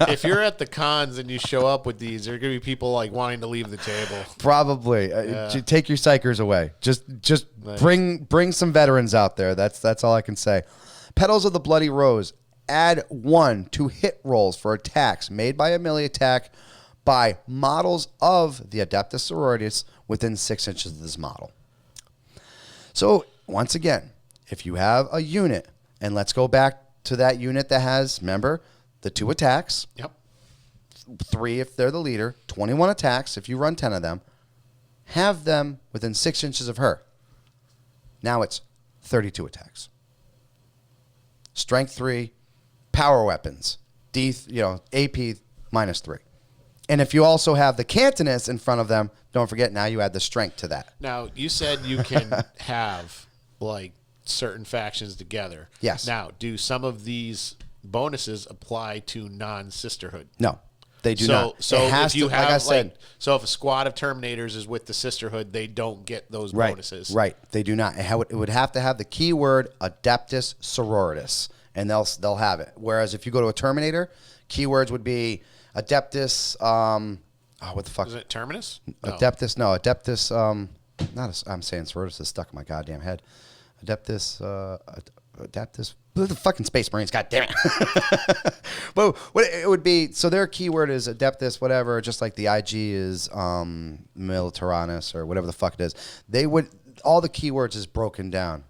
if you're at the cons and you show up with these, there are going to be people like wanting to leave the table. Probably. Take your psychers away. Just nice. Bring some veterans out there. That's all I can say. Petals of the Bloody Rose. Add 1 to hit rolls for attacks made by a melee attack by models of the Adepta Sororitas within 6 inches of this model. So once again, if you have a unit, and let's go back to that unit that has, remember, the 2 attacks. Yep. 3 if they're the leader. 21 attacks if you run 10 of them. Have them within 6 inches of her. Now it's 32 attacks. Strength 3, power weapons, AP -3. And if you also have the Cantonist in front of them, don't forget, now you add the strength to that. Now, you said you can have, like, certain factions together. Yes. Now, do some of these bonuses apply to non-sisterhood? No, they do not. So it has if you to, have, like I said, so if a squad of Terminators is with the sisterhood, they don't get those bonuses. Right, they do not. It would have to have the keyword Adeptus Sororitas, and they'll have it. Whereas if you go to a Terminator, keywords would be Adeptus. What the fuck? Is it Terminus? Adeptus. No, Adeptus. I'm saying Sororitas is stuck in my goddamn head. Adeptus. The fucking Space Marines. God damn it. But what it would be, so their keyword is Adeptus, whatever, just like the IG is Militaranus or whatever the fuck it is. All the keywords is broken down.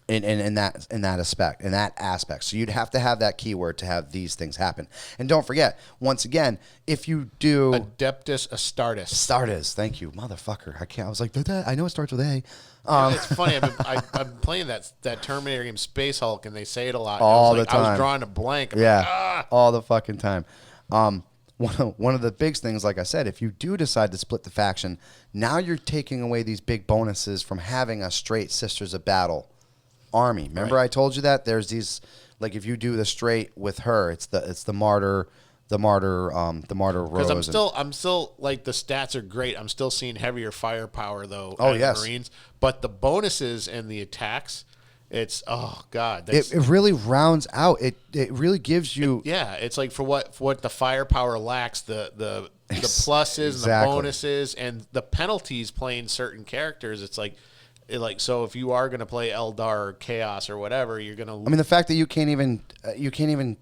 in that aspect. So you'd have to have that keyword to have these things happen. And don't forget, once again, if you do Adeptus Astartes. Astartes, thank you, motherfucker. I was like, I know it starts with A. It's funny. I've been playing that Terminator game, Space Hulk, and they say it a lot. All the the time. I was drawing a blank. I'm Yeah, like, ah! all the fucking time. One of the big things, like I said, if you do decide to split the faction, now you're taking away these big bonuses from having a straight Sisters of Battle army. Remember, I told you that there's these, like if you do the straight with her, it's the martyr rose. Because I'm still like the stats are great. I'm still seeing heavier firepower though. Oh, as yes. Marines, but the bonuses and the attacks, it's it really rounds out. It really gives you. It's like for what the firepower lacks, the pluses and the bonuses and the penalties playing certain characters. It's like so if you are going to play Eldar or Chaos or whatever, you're going to. I mean, the fact that you can't even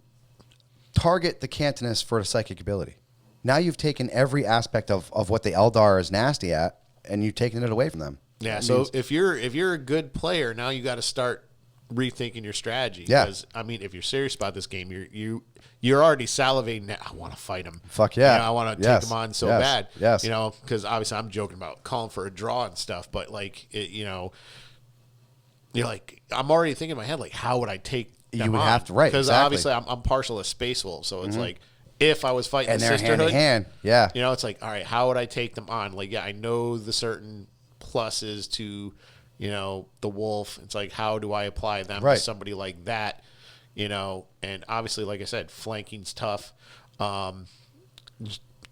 target the Cantonist for a psychic ability. Now you've taken every aspect of what the Eldar is nasty at, and you've taken it away from them. Yeah. So if you're a good player, now you got to start rethinking your strategy. Yeah. Because I mean, if you're serious about this game, you're already salivating. I want to fight him. Fuck yeah. I want to take him on so bad. Yes. Because obviously I'm joking about calling for a draw and stuff, but like you're like I'm already thinking in my head like how would I take them you would on? have to because obviously I'm partial to Space Wolves, so it's like if I was fighting And the they're Sisterhood, hand in hand. Yeah. it's like all right, how would I take them on? Like I know the certain pluses to the wolf. It's like how do I apply them to somebody like that? And obviously, like I said, flanking's tough.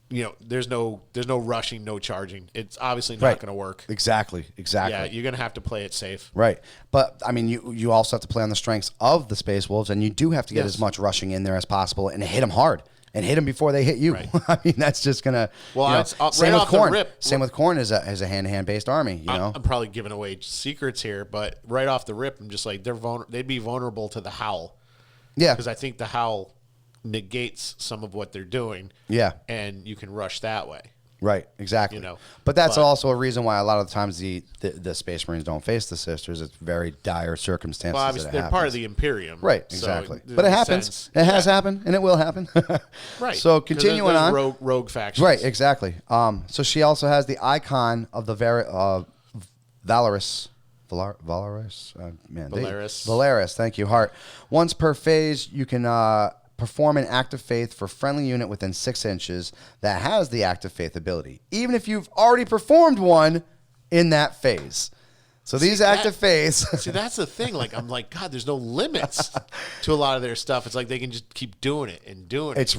There's no rushing, no charging. It's obviously not going to work. Exactly. Yeah, you're going to have to play it safe. Right. But, I mean, you also have to play on the strengths of the Space Wolves, and you do have to get as much rushing in there as possible and hit them hard. And hit them before they hit you. Right. I mean, that's just going to... Well, it's same right with off Khorne. the rip. Same with Khorne as a hand-to-hand based army, I'm probably giving away secrets here, but right off the rip, I'm just like, they'd be vulnerable to the Howl. Yeah. Because I think the Howl negates some of what they're doing. Yeah. And you can rush that way. Right, exactly. But that's also a reason why a lot of the times the Space Marines don't face the Sisters. It's very dire circumstances. Well, obviously they're part of the Imperium. Right, exactly. But it happens. It has happened, and it will happen. Right. So continuing on. Rogue factions. Right, exactly. So she also has the icon of the Valaris. Valaris, thank you, Hart. Once per phase, you can perform an act of faith for friendly unit within 6 inches that has the act of faith ability, even if you've already performed one in that phase. So these act of faith. See, that's the thing. Like, I'm like, God, there's no limits to a lot of their stuff. It's like they can just keep doing it and doing it. It's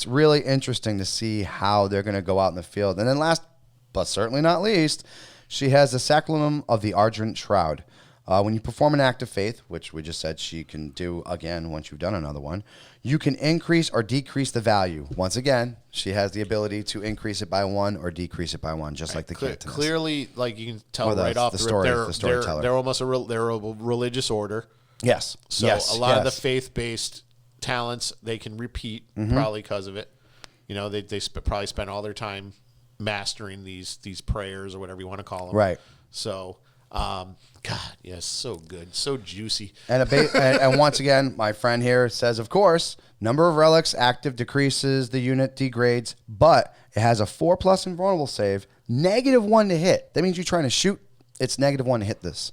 really interesting to see how they're going to go out in the field. And then last, but certainly not least, she has the Sacramentum of the Argent Shroud. When you perform an act of faith, which we just said she can do again once you've done another one, you can increase or decrease the value. Once again, she has the ability to increase it by 1 or decrease it by 1, just like the Cantonist. Clearly, like you can tell right off the rip, they're almost a religious order. Yes. So a lot of the faith-based talents they can repeat probably because of it. They probably spend all their time mastering these prayers or whatever you want to call them. Right. So. God, yes, so good, so juicy. And once again, my friend here says, of course, number of relics active decreases, the unit degrades, but it has a 4+ invulnerable save, -1 to hit. That means you're trying to shoot, it's -1 to hit this.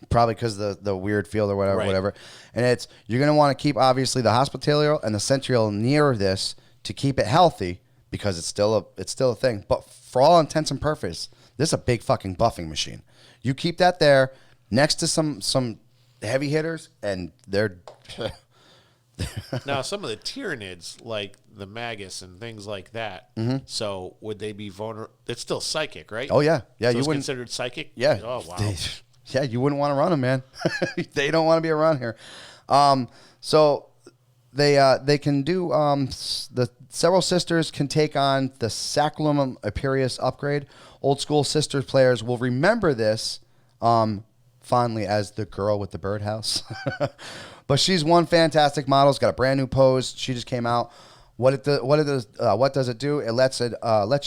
Probably because the weird field or whatever. And you're going to want to keep, obviously, the Hospitalier and the Centurial near this to keep it healthy because it's still a thing. But for all intents and purposes, this is a big fucking buffing machine. You keep that there next to some heavy hitters, and they're... Now, some of the Tyranids, like the Magus and things like that, so would they be vulnerable? It's still psychic, right? Oh, yeah. Yeah, so you it's wouldn't... considered psychic? Yeah. Oh, wow. Yeah, you wouldn't want to run them, man. They don't want to be around here. So they can do... the several sisters can take on the Sacramentum Imperius upgrade. Old school Sisters players will remember this fondly as the girl with the birdhouse. But she's one fantastic model. It's got a brand new pose. She just came out. What does it do? It lets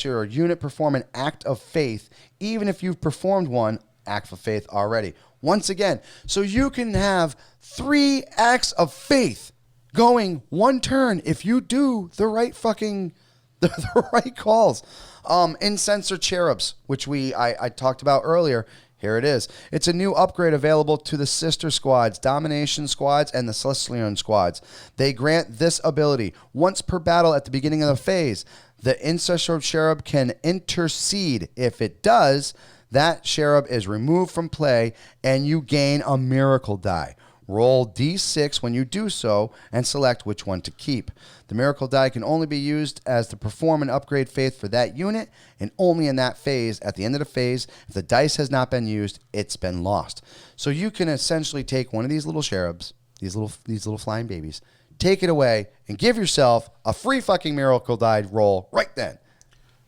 your unit perform an act of faith, even if you've performed one Act of Faith already. Once again, so you can have 3 acts of faith going one turn if you do the right fucking the right calls. Incenser Cherubs, which I talked about earlier. Here it is. It's a new upgrade available to the Sister Squads, Domination Squads, and the Celestial Squads. They grant this ability. Once per battle at the beginning of the phase, the Incenser Cherub can intercede. If it does, that Cherub is removed from play, and you gain a miracle die. Roll D6 when you do so, and select which one to keep. The miracle die can only be used as to perform an upgrade faith for that unit, and only in that phase. At the end of the phase, if the dice has not been used, it's been lost. So you can essentially take one of these little cherubs, these little flying babies, take it away, and give yourself a free fucking miracle die roll right then.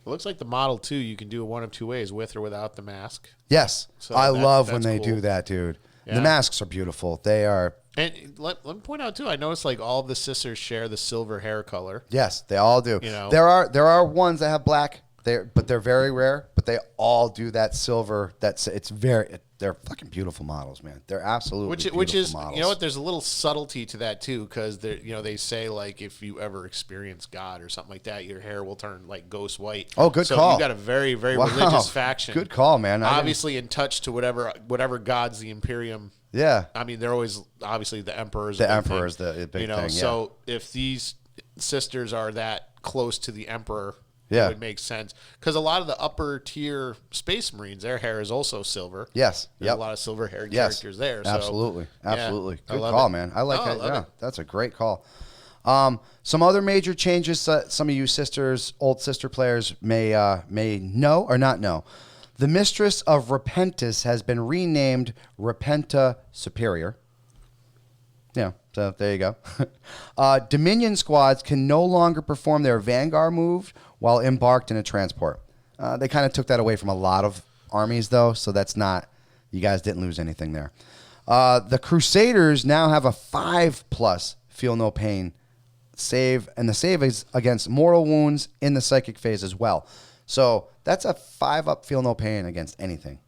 It looks like the Model 2, you can do it one of 2 ways, with or without the mask. Yes, So I love when that's they cool. do that, dude. Yeah. The masks are beautiful. They are. And let me point out, too, I noticed like all of the sisters share the silver hair color. Yes, they all do. You know? There are ones that have black. But they're very rare. But they all do that silver. They're fucking beautiful models, man. They're absolutely Which is models. you know what? There's a little subtlety to that too, because they say like if you ever experience God or something like that, your hair will turn like ghost white. Oh, good so call. You got a very very Wow. religious faction. Good call, man. Obviously in touch to whatever gods the Imperium. Yeah. I mean, they're always obviously the Emperor's The a big Emperor is thing, the big thing. Yeah. So if these sisters are that close to the Emperor. Yeah. It would make sense because a lot of the upper tier Space Marines, their hair is also silver. Yes. There's Yep. a lot of silver haired Yes. characters there. So, Absolutely. Absolutely. I Good love call, it. man. I like I it. love Yeah. it. That's a great call. Some other major changes that some of you old sister players may know or not know. The Mistress of Repentis has been renamed Repenta Superior. Yeah, so there you go. Dominion squads can no longer perform their Vanguard move while embarked in a transport. They kind of took that away from a lot of armies, though, so that's not... You guys didn't lose anything there. The Crusaders now have a 5+ Feel No Pain save, and the save is against mortal wounds in the psychic phase as well. So that's a 5+ Feel No Pain against anything,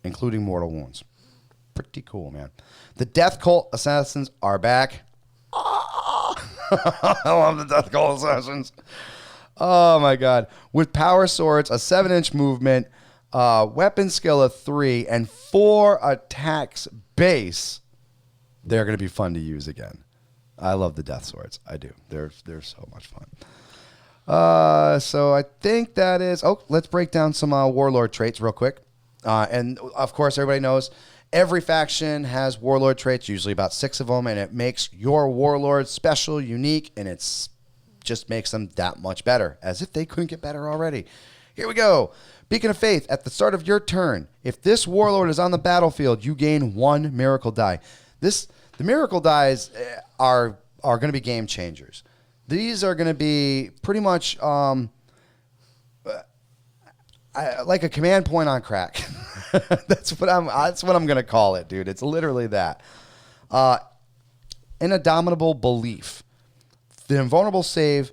including mortal wounds. Pretty cool, man. The Death Cult Assassins are back. I love the Death Cult Assassins. Oh, my God. With power swords, a 7-inch movement, weapon skill of 3, and 4 attacks base, they're going to be fun to use again. I love the Death Swords. I do. They're so much fun. So I think that is... Oh, let's break down some Warlord traits real quick. And, of course, everybody knows... Every faction has warlord traits, usually about 6 of them, and it makes your warlord special, unique, and it's just makes them that much better, as if they couldn't get better already. Here we go. Beacon of Faith, at the start of your turn, if this warlord is on the battlefield, you gain 1 miracle die. The miracle dies are going to be game changers. These are going to be pretty much like a command point on crack. That's what I'm gonna call it, dude. It's literally that. Indomitable Belief. The invulnerable save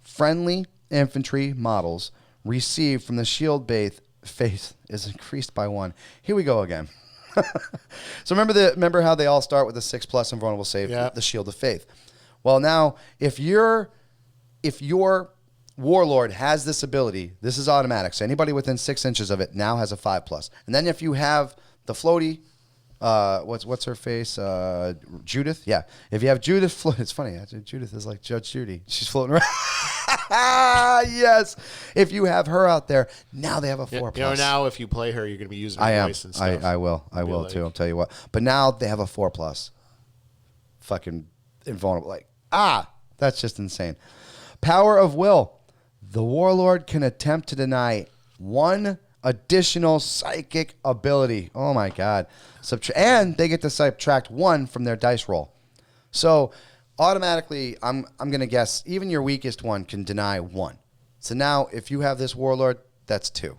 friendly infantry models receive from the shield faith is increased by 1. Here we go again. So remember how they all start with the 6+ invulnerable save, Yeah. the shield of faith. Well, now if your warlord has this ability, this is automatic. So anybody within 6 inches of it now has a 5+. And then if you have the floaty, what's her face? Judith? Yeah. If you have Judith, it's funny. Judith is like Judge Judy. She's floating around. Yes. If you have her out there, now they have a 4+. Now if you play her, you're going to be using her voice and stuff. I will too. I'll tell you what. But now they have a 4+. Fucking invulnerable. That's just insane. Power of Will. The warlord can attempt to deny 1 additional psychic ability. Oh my God. And they get to subtract 1 from their dice roll. So automatically, I'm going to guess even your weakest one can deny 1. So now if you have this warlord, that's 2.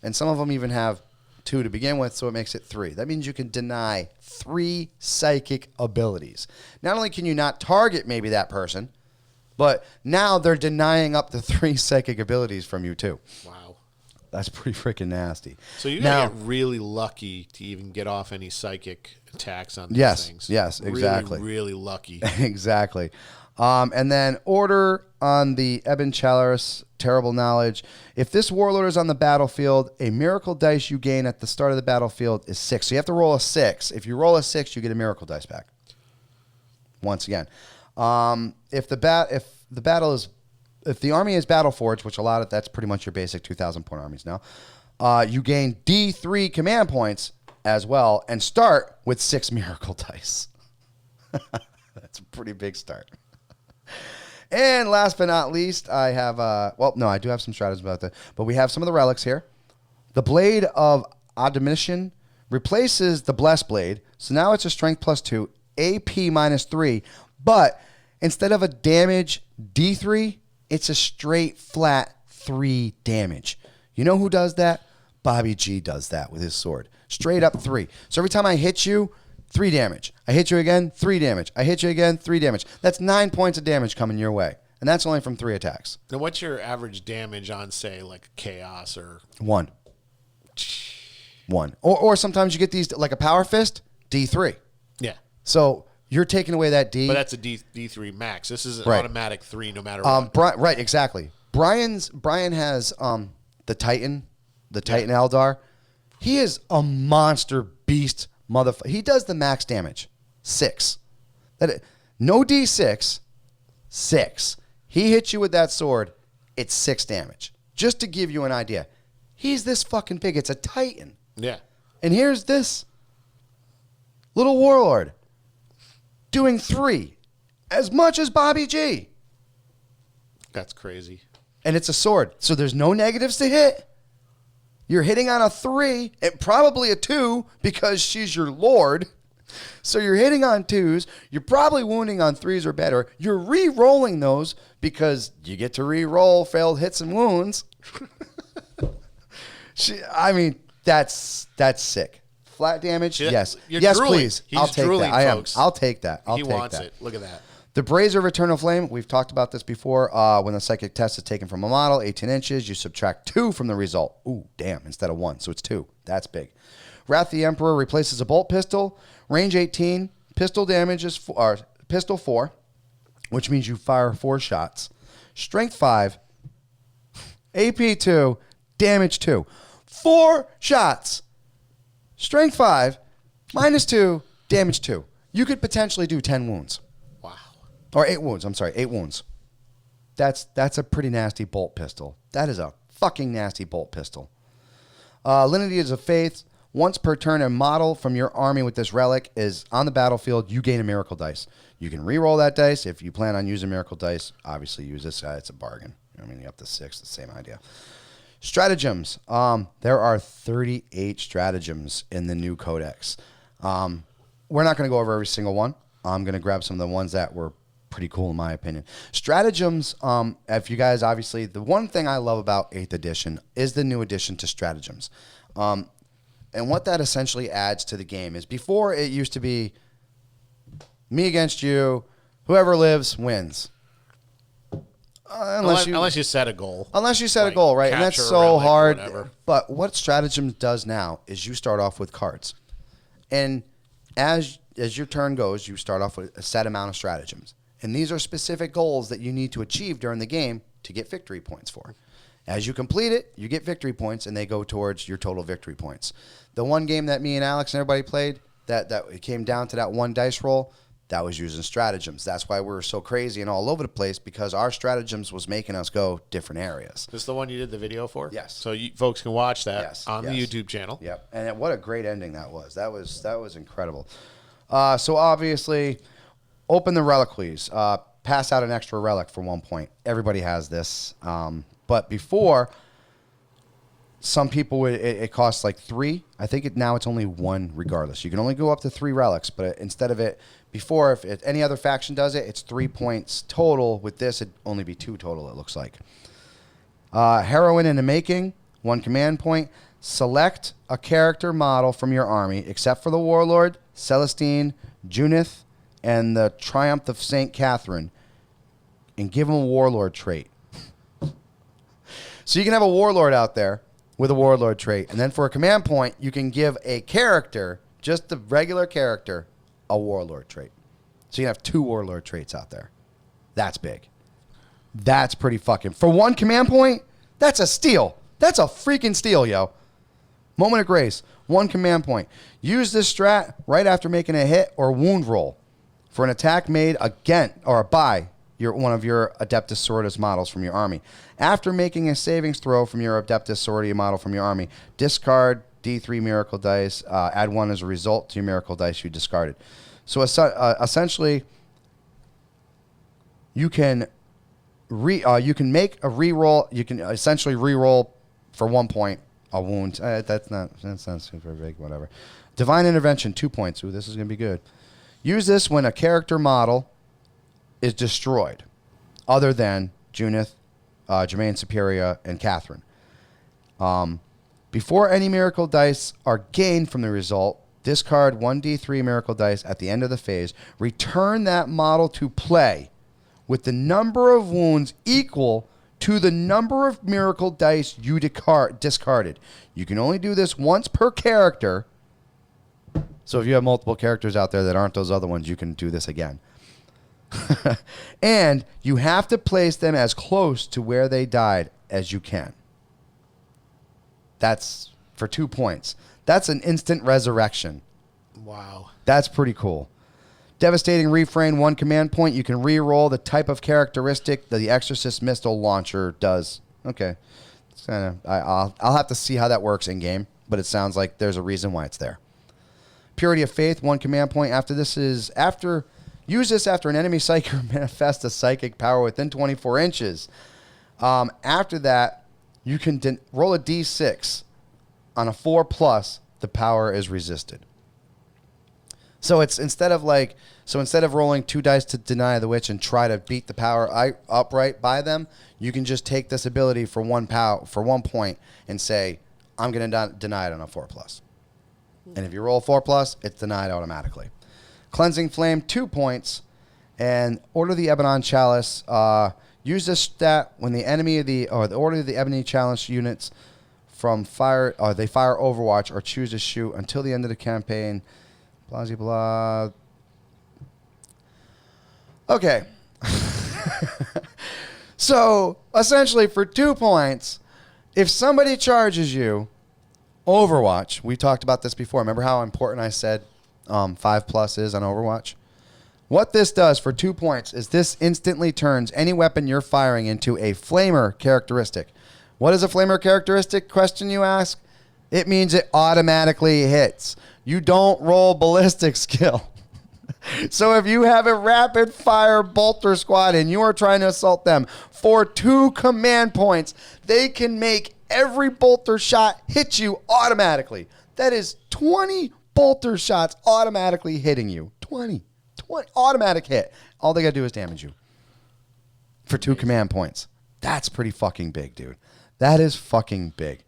And some of them even have 2 to begin with, so it makes it 3. That means you can deny 3 psychic abilities. Not only can you not target maybe that person, but now they're denying up to 3 psychic abilities from you too. Wow. That's pretty freaking nasty. So you gotta get really lucky to even get off any psychic attacks on these things. Yes, exactly. Really, really lucky. Exactly. And then order on the Ebon Chalice, terrible knowledge. If this warlord is on the battlefield, a miracle dice you gain at the start of the battlefield is 6. So you have to roll a 6. If you roll a 6, you get a miracle dice back. Once again, if the army is battle forged, which a lot of that's pretty much your basic 2,000 point armies now, you gain D3 command points as well, and start with 6 miracle dice. That's a pretty big start. And last but not least, I have, I do have some strategies about that, but we have some of the relics here. The Blade of Admonition replaces the Blessed Blade, so now it's a Strength +2, AP -3, but instead of a damage D3, it's a straight flat 3 damage. You know who does that? Bobby G does that with his sword. Straight up 3. So every time I hit you, 3 damage. I hit you again, 3 damage. I hit you again, 3 damage. That's 9 points of damage coming your way. And that's only from 3 attacks. Now, what's your average damage on, say, like Chaos or... 1. 1. Or sometimes you get these, like a Power Fist, D3. Yeah. So you're taking away that D. But that's a D3 max. This is an Right. automatic 3 no matter what. Right, exactly. Brian has the Titan Eldar. He is a monster beast motherfucker. He does the max damage. 6. No D6. 6. He hits you with that sword, it's 6 damage. Just to give you an idea. He's this fucking big. It's a Titan. Yeah. And here's this little warlord doing 3. As much as Bobby G. That's crazy. And it's a sword. So there's no negatives to hit. You're hitting on a 3 and probably a 2 because she's your lord. So you're hitting on 2s. You're probably wounding on 3s or better. You're re-rolling those because you get to re-roll failed hits and wounds. That's sick. Flat damage? Yes. Yes, drooling. please. He's I'll take drooling, that. folks. I'll take that. He wants it. Look at that. The Brazier of Eternal Flame, we've talked about this before. When the psychic test is taken from a model, 18 inches, you subtract 2 from the result. Ooh, damn, instead of 1, so it's 2. That's big. Wrath the Emperor replaces a bolt pistol. Range 18, pistol damage is pistol 4, which means you fire 4 shots. Strength 5, AP 2, damage 2. 4 shots. Strength 5, -2, damage 2. You could potentially do 10 wounds. Wow. Or 8 wounds. I'm sorry, 8 wounds. That's a pretty nasty bolt pistol. That is a fucking nasty bolt pistol. Lineages of Faith. Once per turn, a model from your army with this relic is on the battlefield. You gain a miracle dice. You can re-roll that dice. If you plan on using miracle dice, obviously use this guy. It's a bargain. I mean, you up to 6, the same idea. Stratagems. There are 38 stratagems in the new codex. We're not going to go over every single one. I'm going to grab some of the ones that were pretty cool in my opinion. Stratagems, if you guys, obviously, the one thing I love about 8th edition is the new addition to stratagems. And what that essentially adds to the game is before it used to be me against you, whoever lives wins. Unless you set a goal. Unless you set a goal, right? And that's so hard. Whatever. But what Stratagems does now is you start off with cards. And as your turn goes, you start off with a set amount of stratagems. And these are specific goals that you need to achieve during the game to get victory points for. As you complete it, you get victory points, and they go towards your total victory points. The one game that me and Alex and everybody played, that it came down to that one dice roll, that was using stratagems. That's why we were so crazy and all over the place, because our stratagems was making us go different areas. This is the one you did the video for? Yes. So you folks can watch that on the YouTube channel. Yep. And what a great ending that was. That was incredible. So obviously, open the reliquaries. Pass out an extra relic for 1 point. Everybody has this. But before, some people it costs like 3. I think now it's only 1 regardless. You can only go up to 3 relics, but instead of it before, if any other faction does it, it's 3 points total. With this, it'd only be 2 total, it looks like. Heroine in the making, 1 command point. Select a character model from your army, except for the Warlord, Celestine, Junith, and the Triumph of St. Catherine, and give them a Warlord trait. So you can have a Warlord out there, with a warlord trait. And then for a command point, you can give a character, just the regular character, a warlord trait. So you have 2 warlord traits out there. That's big. That's pretty fucking... For 1 command point, that's a steal. That's a freaking steal, yo. Moment of grace. 1 command point. Use this strat right after making a hit or wound roll for an attack made against or by one of your Adepta Sororitas models from your army. After making a savings throw from your Adepta Sorority model from your army, discard D3 miracle dice. Add 1 as a result to your miracle dice you discarded. So essentially, you can make a reroll. You can essentially reroll for 1 point a wound. That's not super big. Whatever. Divine intervention, 2 points. Ooh, this is gonna be good. Use this when a character model is destroyed, other than Junith, Jermaine Superior, and Catherine. Before any miracle dice are gained from the result, discard 1d3 miracle dice at the end of the phase. Return that model to play with the number of wounds equal to the number of miracle dice you discarded. You can only do this once per character. So if you have multiple characters out there that aren't those other ones, you can do this again. And you have to place them as close to where they died as you can. That's for 2 points. That's an instant resurrection. Wow. That's pretty cool. Devastating refrain, 1 command point. You can re-roll the type of characteristic that the Exorcist Missile Launcher does. Okay. It's I'll have to see how that works in game, but it sounds like there's a reason why it's there. Purity of Faith, 1 command point. Use this after an enemy psyker manifests a psychic power within 24 inches. After that, you can roll a d6. On a 4+, the power is resisted. So it's instead of rolling 2 dice to deny the witch and try to beat the power upright by them, you can just take this ability for 1 point and say, I'm going to deny it on a 4+. And if you roll a 4+, it's denied automatically. Cleansing Flame, 2 points. And Order of the Ebon Chalice. Use this stat when the Order of the Ebony Chalice units from fire, they fire Overwatch or choose to shoot until the end of the campaign. Blah, blah, blah. Okay. So, essentially, for 2 points, if somebody charges you, Overwatch, we talked about this before. Remember how important I said 5+ is on Overwatch? What this does for 2 points is this instantly turns any weapon you're firing into a flamer characteristic. What is a flamer characteristic, question you ask? It means it automatically hits. You don't roll ballistic skill. So if you have a rapid fire bolter squad and you are trying to assault them for 2 command points, they can make every bolter shot hit you automatically. That is 20 bolter shots automatically hitting you. 20 automatic hit. All they got to do is damage you for 2 command points. That's pretty fucking big, dude. That is fucking big.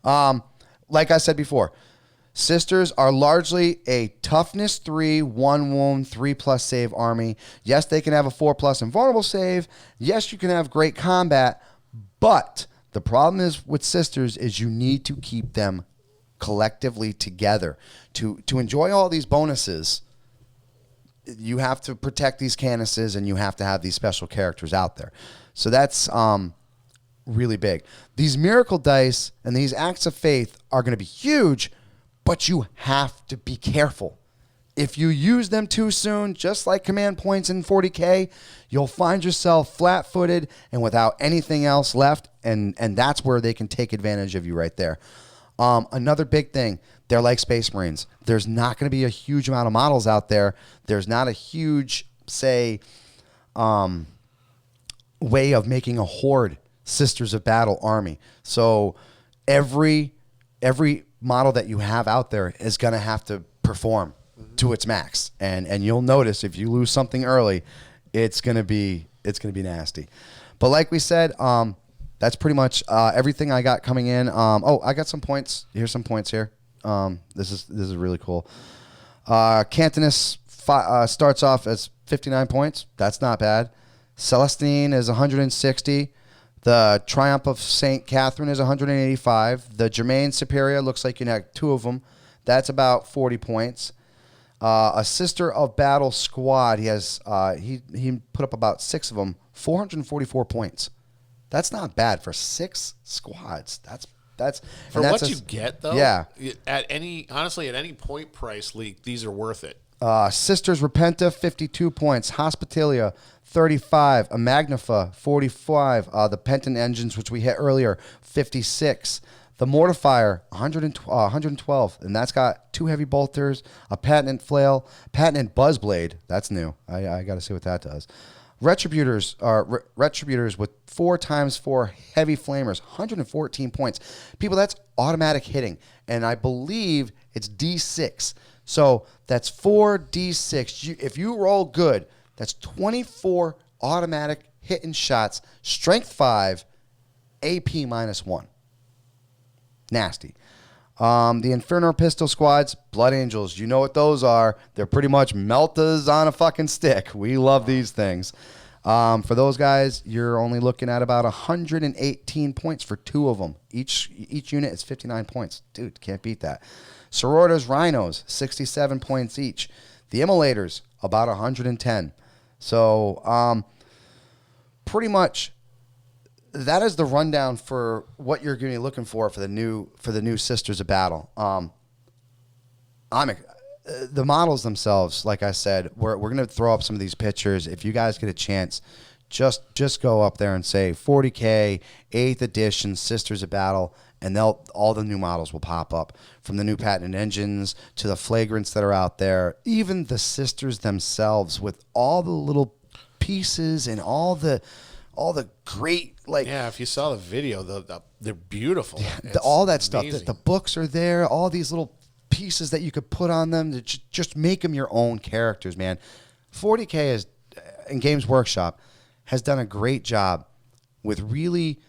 Like I said before, Sisters are largely a toughness 3, 1 wound, 3+ save army. Yes, they can have a 4+ invulnerable save. Yes, you can have great combat. But the problem is with Sisters is you need to keep them collectively together. To enjoy all these bonuses, you have to protect these canises and you have to have these special characters out there. So that's really big. These miracle dice and these acts of faith are going to be huge, but you have to be careful. If you use them too soon, just like command points in 40K, you'll find yourself flat-footed and without anything else left, and that's where they can take advantage of you right there. Another big thing, they're like Space Marines. There's not going to be a huge amount of models out there. There's not a huge, say, way of making a horde Sisters of Battle army. So every model that you have out there is going to have to perform to its max, and you'll notice if you lose something early, it's going to be nasty. But like we said, that's pretty much everything I got coming in. I got some points. Here's some points here. This is really cool. Cantonus starts off as 59 points. That's not bad. Celestine is 160. The Triumph of St. Catherine is 185. The Germain Superior looks like you have 2 of them. That's about 40 points. A Sister of Battle Squad, he has he put up about 6 of them, 444 points. That's not bad for 6 squads. That's for what you get though. Yeah. At any point price league, these are worth it. Sisters Repenta, 52 points. Hospitalia, 35. A Magnifa, 45. The Penton engines, which we hit earlier, 56. The Mortifier, 112. And that's got 2 heavy bolters, a patent flail, patent buzzblade. That's new. I got to see what that does. Retributors with 4x4 heavy flamers, 114 points. People, that's automatic hitting. And I believe it's D6. So that's 4d6. If you roll good, that's 24 automatic hitting shots, strength 5, AP -1. Nasty. The Inferno Pistol Squads, Blood Angels. You know what those are. They're pretty much meltas on a fucking stick. We love these things. For those guys, you're only looking at about 118 points for 2 of them. Each unit is 59 points. Dude, can't beat that. Sororitas Rhinos, 67 points each. The Immolators, about 110. So, pretty much, that is the rundown for what you're going to be looking for the new Sisters of Battle. The models themselves, like I said, we're going to throw up some of these pictures. If you guys get a chance, just go up there and say 40K 8th edition Sisters of Battle, and all the new models will pop up, from the new patented engines to the flagrants that are out there, even the sisters themselves with all the little pieces and all the great, like, yeah. If you saw the video, they're beautiful. All that stuff. Amazing. The books are there. All these little pieces that you could put on them to just make them your own characters, man. 40K is, and Games Workshop has done a great job with really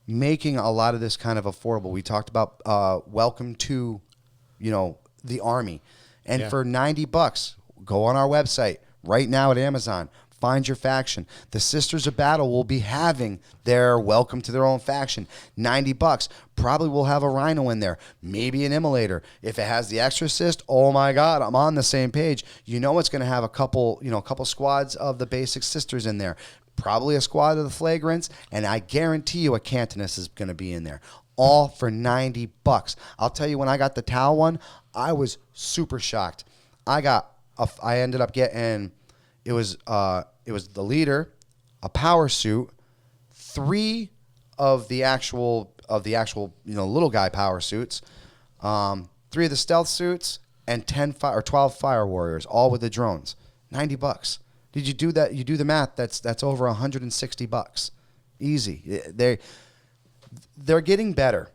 making a lot of this kind of affordable. We talked about Welcome to, the Army. And for $90, go on our website right now at Amazon. Find your faction. The Sisters of Battle will be having their Welcome to their own faction. $90. Probably will have a Rhino in there. Maybe an Immolator. If it has the Exorcist, oh my God, I'm on the same page. You know it's going to have a couple squads of the basic sisters in there. Probably a squad of the Flagrants, and I guarantee you a Cantoness is going to be in there. All for $90. I'll tell you, when I got the Tau one, I was super shocked. I ended up getting, it was the leader, a power suit, 3 of the actual little guy power suits, 3 of the stealth suits, and 12 fire warriors, all with the drones. $90. Did you do that? You do the math. That's over $160. Easy. They're getting better.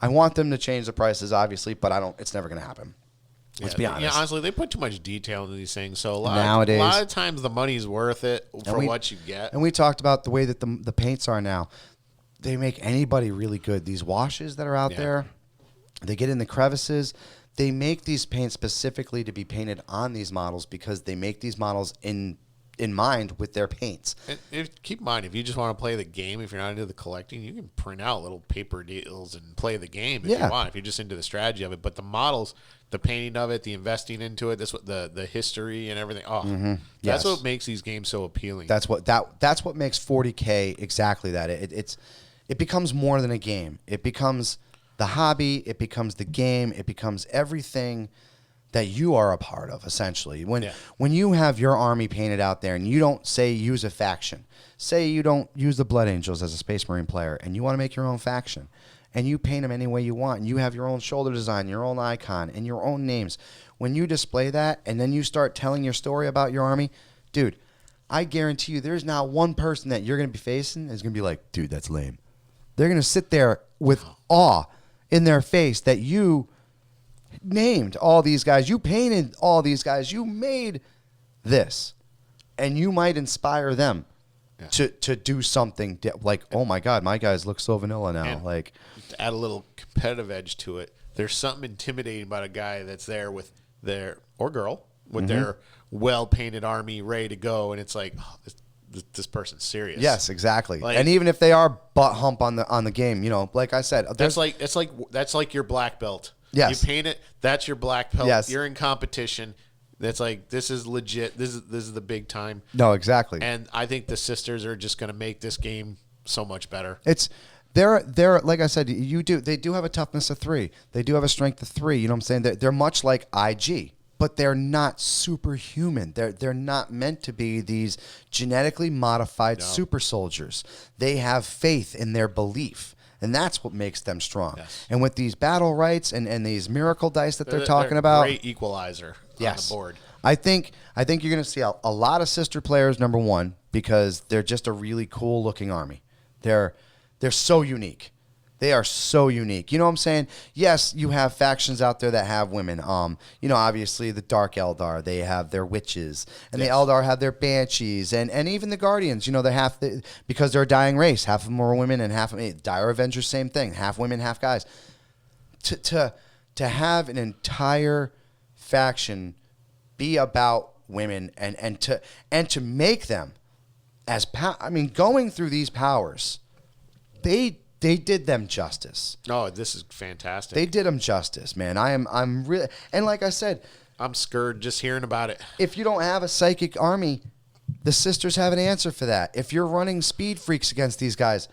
I want them to change the prices, obviously, but it's never going to happen. Let's be honest. Yeah, honestly, they put too much detail into these things. So a lot of times the money's worth it for what you get. And we talked about the way that the paints are now. They make anybody really good. These washes that are out there, they get in the crevices. They make these paints specifically to be painted on these models because they make these models in mind with their paints. And keep in mind, if you just want to play the game, if you're not into the collecting, you can print out little paper deals and play the game if you want, if you're just into the strategy of it. But the models, the painting of it, the investing into it, the history and everything, that's what makes these games so appealing. That's what makes 40K exactly that. It becomes more than a game. It becomes the hobby, it becomes the game, it becomes everything that you are a part of, essentially. When you have your army painted out there and you don't use a faction, say you don't use the Blood Angels as a Space Marine player and you want to make your own faction and you paint them any way you want and you have your own shoulder design, your own icon, and your own names. When you display that and then you start telling your story about your army, dude, I guarantee you there's not one person that you're going to be facing is going to be like, dude, that's lame. They're going to sit there with awe in their face that you named all these guys, you painted all these guys, you made this, and you might inspire them to do something like, oh my God, my guys look so vanilla now. And like, to add a little competitive edge to it, there's something intimidating about a guy that's there with their, or girl, with their well painted army ready to go, and it's like, this person's serious. Yes, exactly. Like- and even if they are butt hump on the game, like I said, That's like your black belt. Yes. You paint it. That's your black belt. Yes. You're in competition. That's like, this is legit. This is the big time. No, exactly. And I think the sisters are just going to make this game so much better. They're like I said, they do have a toughness of 3. They do have a strength of 3. You know what I'm saying? They're much like IG, but they're not superhuman. They're not meant to be these genetically modified super soldiers. They have faith in their belief. And that's what makes them strong. Yes. And with these battle rights and these miracle dice that they're talking they're about, great equalizer on the board. I think you're going to see a lot of sister players, number one, because they're just a really cool looking army. They're so unique. They are so unique. You know what I'm saying? Yes, you have factions out there that have women. Obviously the Dark Eldar, they have their witches, and the Eldar have their banshees, and even the Guardians. Because they're a dying race. Half of them are women, and half of them. Dire Avengers, same thing. Half women, half guys. To have an entire faction be about women and to make them as going through these powers, they did them justice. Oh, this is fantastic. They did them justice, man. I'm really, and like I said, I'm scared just hearing about it. if you don't have a psychic army, the sisters have an answer for that. If you're running speed freaks against these guys,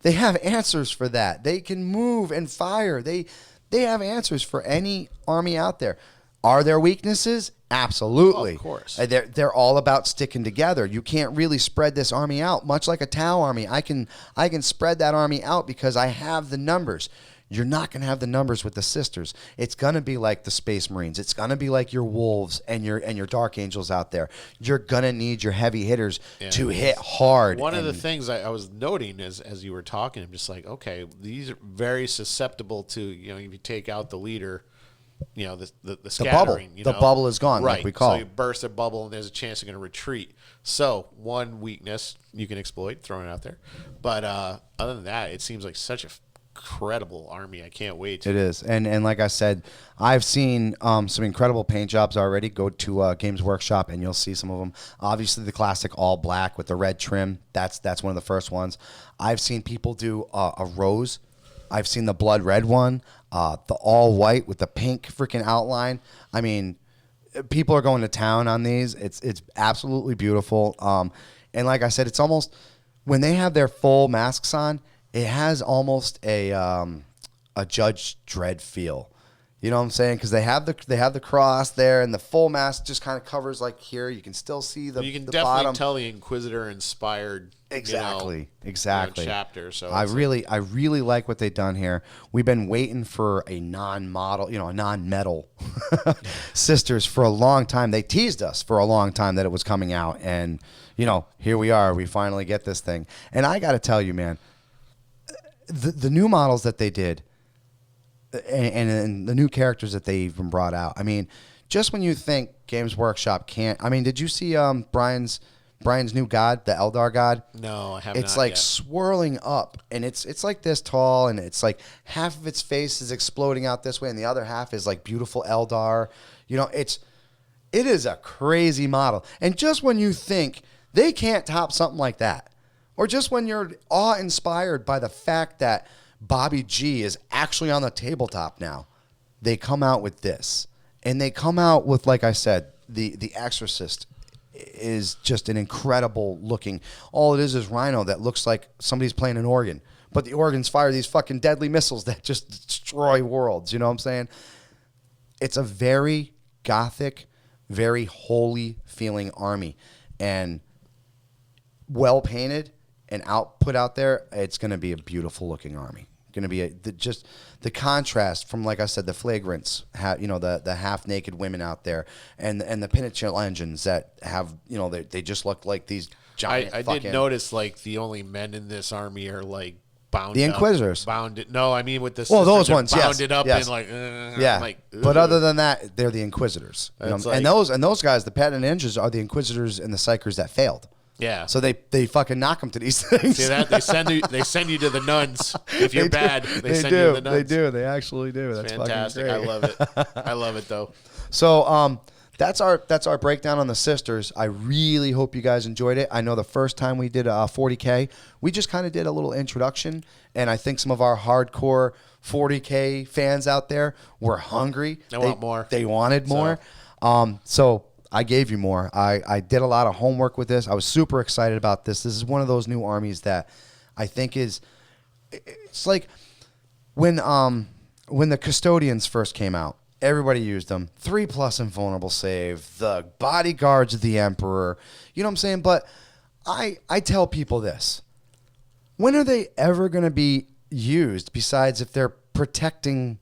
they have answers for that. They can move and fire. They have answers for any army out there. Are there weaknesses? Absolutely. Of course. They're all about sticking together. You can't really spread this army out. Much like a Tau army, I can spread that army out because I have the numbers. You're not going to have the numbers with the sisters. It's going to be like the Space Marines. It's going to be like your Wolves and your Dark Angels out there. You're going to need your heavy hitters to hit hard. One of the things I was noting as you were talking, I'm just like, okay, these are very susceptible to, if you take out the leader, the scattering. The bubble is gone, right. like we call. So you burst a bubble, and there's a chance you're going to retreat. So one weakness you can exploit, throwing it out there. But other than that, it seems like such a incredible army. I can't wait. It is, and like I said, I've seen some incredible paint jobs already. Go to Games Workshop, and you'll see some of them. Obviously, the classic all black with the red trim. That's one of the first ones. I've seen people do a rose. I've seen the blood red one, the all white with the pink freaking outline. I mean, people are going to town on these. It's absolutely beautiful. And like I said, it's almost when they have their full masks on, it has almost a Judge Dredd feel. You know what I'm saying? Because they have the cross there, and the full mask just kind of covers like here. You can still see the You can the definitely bottom. tell the Inquisitor inspired Exactly. chapter. So I really like what they've done here. We've been waiting for a non-model, a non-metal sisters for a long time. They teased us for a long time that it was coming out, and here we are. We finally get this thing, and I got to tell you, man, the new models that they did, and the new characters that they even brought out. I mean, just when you think Games Workshop can't. I mean, did you see Brian's new god, the Eldar god? No, I have It's not like yet. swirling up, and it's like this tall, and it's like half of its face is exploding out this way, and the other half is like beautiful Eldar. It is a crazy model. And just when you think they can't top something like that, or just when you're awe-inspired by the fact that Bobby G is actually on the tabletop now, they come out with this. And they come out with, like I said, the Exorcist is just an incredible looking. All it is Rhino that looks like somebody's playing an organ. But the organs fire these fucking deadly missiles that just destroy worlds. You know what I'm saying? It's a very gothic, very holy feeling army. And well painted and put out there, it's going to be a beautiful looking army. Going to be just the contrast from, like I said, the flagrants, the half naked women out there, and the Pinnacle engines that have, they just look like these giant. I did notice like the only men in this army are like bound. The Inquisitors. Bounded. No, I mean with the those ones, yes, bounded up yes. and like yeah. like, but other than that, they're the Inquisitors. It's and like- those guys, the Patent Ninjas, are the Inquisitors and the Psychers that failed. Yeah. So they fucking knock them to these things. See that? They send you to the nuns. If you're bad, they send do. you to the nuns. They do. They actually do. That's Fantastic. fucking I great. love it. I love it though. So that's our breakdown on the sisters. I really hope you guys enjoyed it. I know the first time we did 40K, we just kind of did a little introduction, and I think some of our hardcore 40K fans out there were hungry. They want more. They wanted more. So I gave you more. I did a lot of homework with this. I was super excited about this. This is one of those new armies that I think it's like when the Custodians first came out, everybody used them. 3+ invulnerable save, the bodyguards of the Emperor. You know what I'm saying? But I tell people this. When are they ever going to be used besides if they're protecting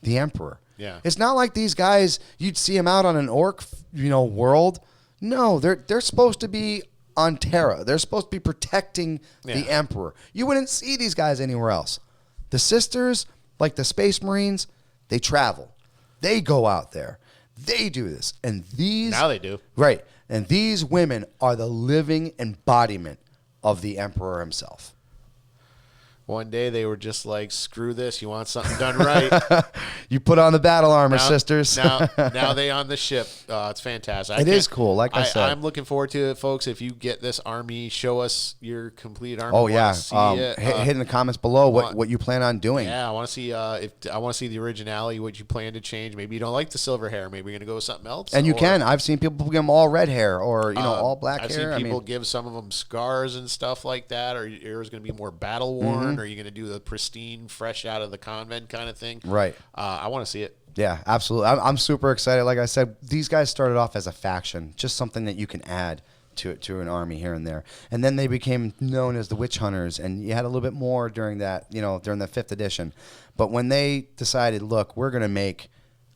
the Emperor? Yeah. It's not like these guys, you'd see them out on an orc, world. No, they're supposed to be on Terra. They're supposed to be protecting the Emperor. You wouldn't see these guys anywhere else. The sisters, like the Space Marines, they travel. They go out there. They do this. And these... Now they do. Right. And these women are the living embodiment of the Emperor himself. One day they were just like, screw this. You want something done right? You put on the battle armor, sisters. now they on the ship. It's fantastic. It is cool, like I said. I'm looking forward to it, folks. If you get this army, show us your complete army. Oh, yeah. See it. Hit in the comments below what you plan on doing. Yeah, I want to see the originality, what you plan to change. Maybe you don't like the silver hair. Maybe you're going to go with something else. And you can. I've seen people give them all red hair or, all black I've hair. seen people give some of them scars and stuff like that. Or yours going to be more battle worn. Or are you going to do the pristine, fresh out of the convent kind of thing? Right. I want to see it. Yeah, absolutely. I'm super excited. Like I said, these guys started off as a faction, just something that you can add to an army here and there. And then they became known as the Witch Hunters, and you had a little bit more during that, during the 5th edition. But when they decided, look, we're going to make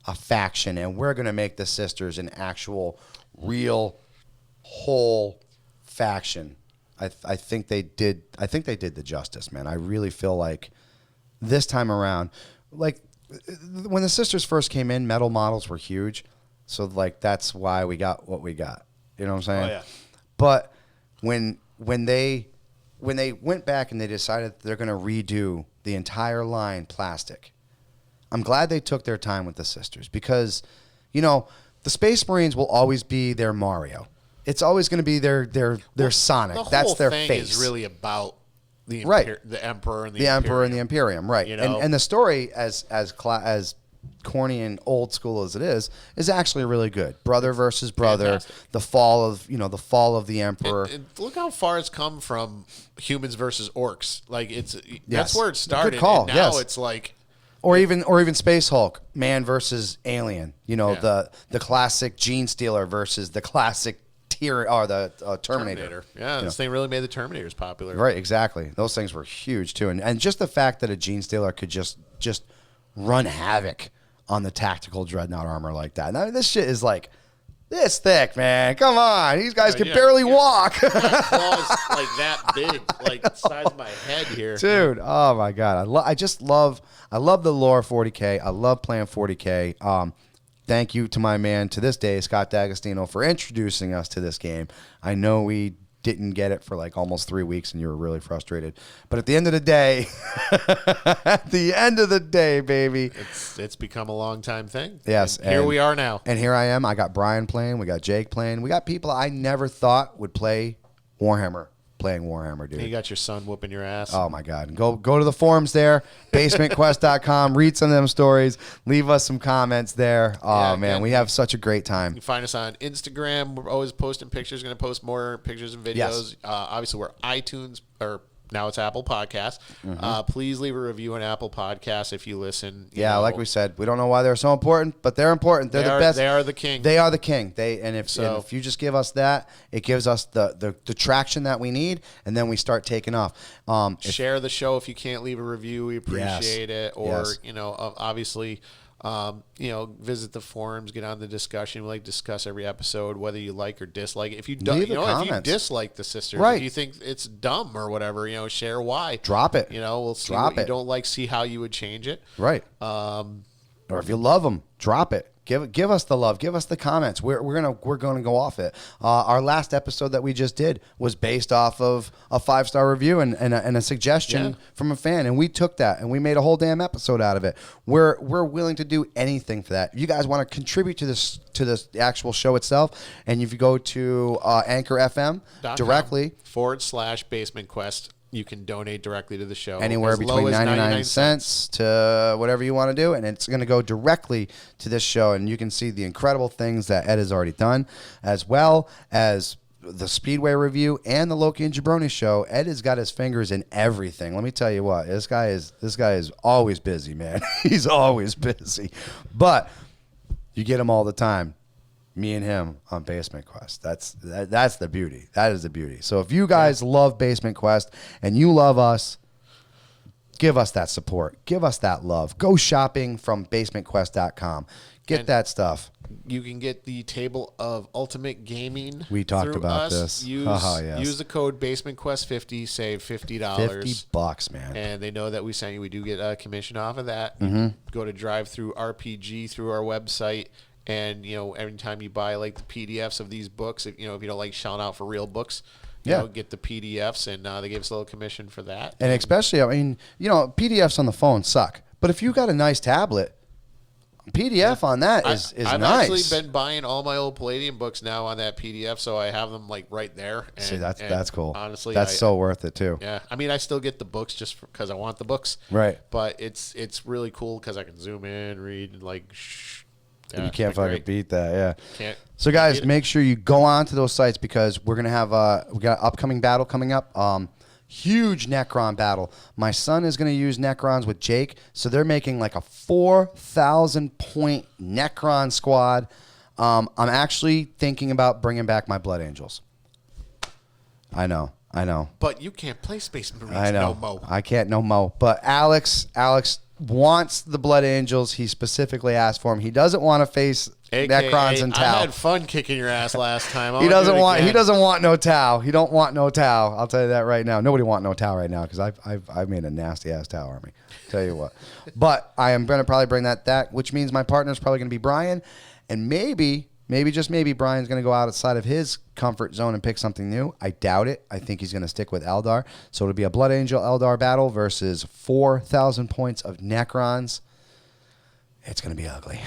a faction, and we're going to make the sisters an actual, real, whole faction, I think they did. I think they did the justice, man. I really feel like this time around, like when the sisters first came in, metal models were huge, so like that's why we got what we got. You know what I'm saying? Oh yeah. But when they went back and they decided they're going to redo the entire line plastic, I'm glad they took their time with the sisters because, the Space Marines will always be their Mario. It's always going to be their Sonic. That's their face. The whole thing is really about the Emperor and the Emperor and the Imperium, right? And the story, as corny and old school as it is actually really good. Brother versus brother, fantastic. The fall of the Emperor. And look how far it's come from humans versus orcs. Like that's where it started. Good call. And now it's like. Or even Space Hulk, man versus alien. The classic Gene Stealer versus the classic Terminator. Yeah, this thing really made the Terminators popular. Right, exactly. Those things were huge too, and just the fact that a Gene Stealer could just run havoc on the tactical dreadnought armor like that. Now, this shit is like this thick, man. Come on, these guys can barely walk. Claws like that big, like the size of my head here, dude. Oh my god, I love the lore of 40K. I love playing 40K. Thank you to my man, to this day, Scott D'Agostino, for introducing us to this game. I know we didn't get it for like almost 3 weeks, and you were really frustrated. But at the end of the day, baby, it's become a long time thing. Yes, and here we are now. And here I am. I got Brian playing. We got Jake playing. We got people I never thought would play Warhammer. Playing Warhammer, dude. And you got your son whooping your ass. Oh my god! Go to the forums there, basementquest.com. Read some of them stories. Leave us some comments there. Oh man, we have such a great time. You can find us on Instagram. We're always posting pictures. Going to post more pictures and videos. Yes. Obviously, we're iTunes or now it's Apple Podcasts. Please leave a review on Apple Podcasts if you listen. Like we said, we don't know why they're so important, but they're important. They're the best. They are the king. They are the king. If you just give us that, it gives us the traction that we need, and then we start taking off. Share the show if you can't leave a review. We appreciate it. Or obviously. Visit the forums, get on the discussion. We like to discuss every episode, whether you like or dislike. If you don't, if you dislike the sisters, if you think it's dumb or whatever, share why. Drop it. We'll see what you don't like, see how you would change it. Right. Or if you love them, drop it. Give us the love. Give us the comments. We're gonna go off it. Our last episode that we just did was based off of a 5-star review and a suggestion from a fan, and we took that and we made a whole damn episode out of it. We're willing to do anything for that. If you guys want to contribute to this actual show itself, and if you go to Anchor FM directly /Basement Quest. You can donate directly to the show. Anywhere between 99 cents to whatever you want to do, and it's going to go directly to this show, and you can see the incredible things that Ed has already done, as well as the Speedway review and the Loki and Jabroni show. Ed has got his fingers in everything. Let me tell you what, this guy is always busy, man. He's always busy. But you get him all the time. Me and him on Basement Quest. That's the beauty. That is the beauty. So if you guys love Basement Quest and you love us, give us that support. Give us that love. Go shopping from basementquest.com. Get that stuff. You can get the table of Ultimate Gaming. We talked through about us. this. Use the code BasementQuest50, save $50. $50, man. And they know that we sent you. We do get a commission off of that. Go to Drive-Thru RPG through our website. And, every time you buy, like, the PDFs of these books, if you don't like shelling out for real books, get the PDFs, and they give us a little commission for that. And especially, PDFs on the phone suck. But if you got a nice tablet, PDF on that is I've nice. actually been buying all my old Palladium books now on that PDF, so I have them, like, right there. And, See, that's cool. Honestly, that's so worth it, too. Yeah. I mean, I still get the books just because I want the books. Right. But it's really cool because I can zoom in, read, and, like, Yeah, you can't fucking beat that, yeah. Can't. So, guys, make sure you go on to those sites because we're going to have we got an upcoming battle coming up. Huge Necron battle. My son is going to use Necrons with Jake, so they're making like a 4,000-point Necron squad. I'm actually thinking about bringing back my Blood Angels. I know. But you can't play Space Marines I know. no mo. I can't no mo. But Alex wants the Blood Angels. He specifically asked for them. He doesn't want to face Necrons and Tau. I had fun kicking your ass last time. He doesn't want no Tau. He don't want no Tau. I'll tell you that right now. Nobody want no Tau right now because I've made a nasty ass Tau army. Tell you what. But I am going to probably bring that, which means my partner is probably going to be Brian, and maybe just maybe Brian's going to go outside of his comfort zone and pick something new. I doubt it. I think he's going to stick with Eldar. So it'll be a Blood Angel Eldar battle versus 4,000 points of Necrons. It's going to be ugly.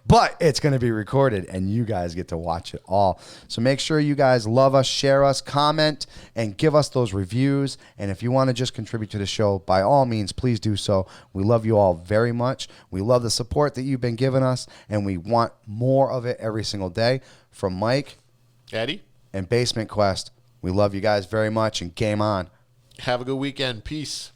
But it's going to be recorded, and you guys get to watch it all. So make sure you guys love us, share us, comment, and give us those reviews. And if you want to just contribute to the show, by all means, please do so. We love you all very much. We love the support that you've been giving us, and we want more of it every single day. From Mike, Eddie, and Basement Quest, we love you guys very much, and game on. Have a good weekend. Peace.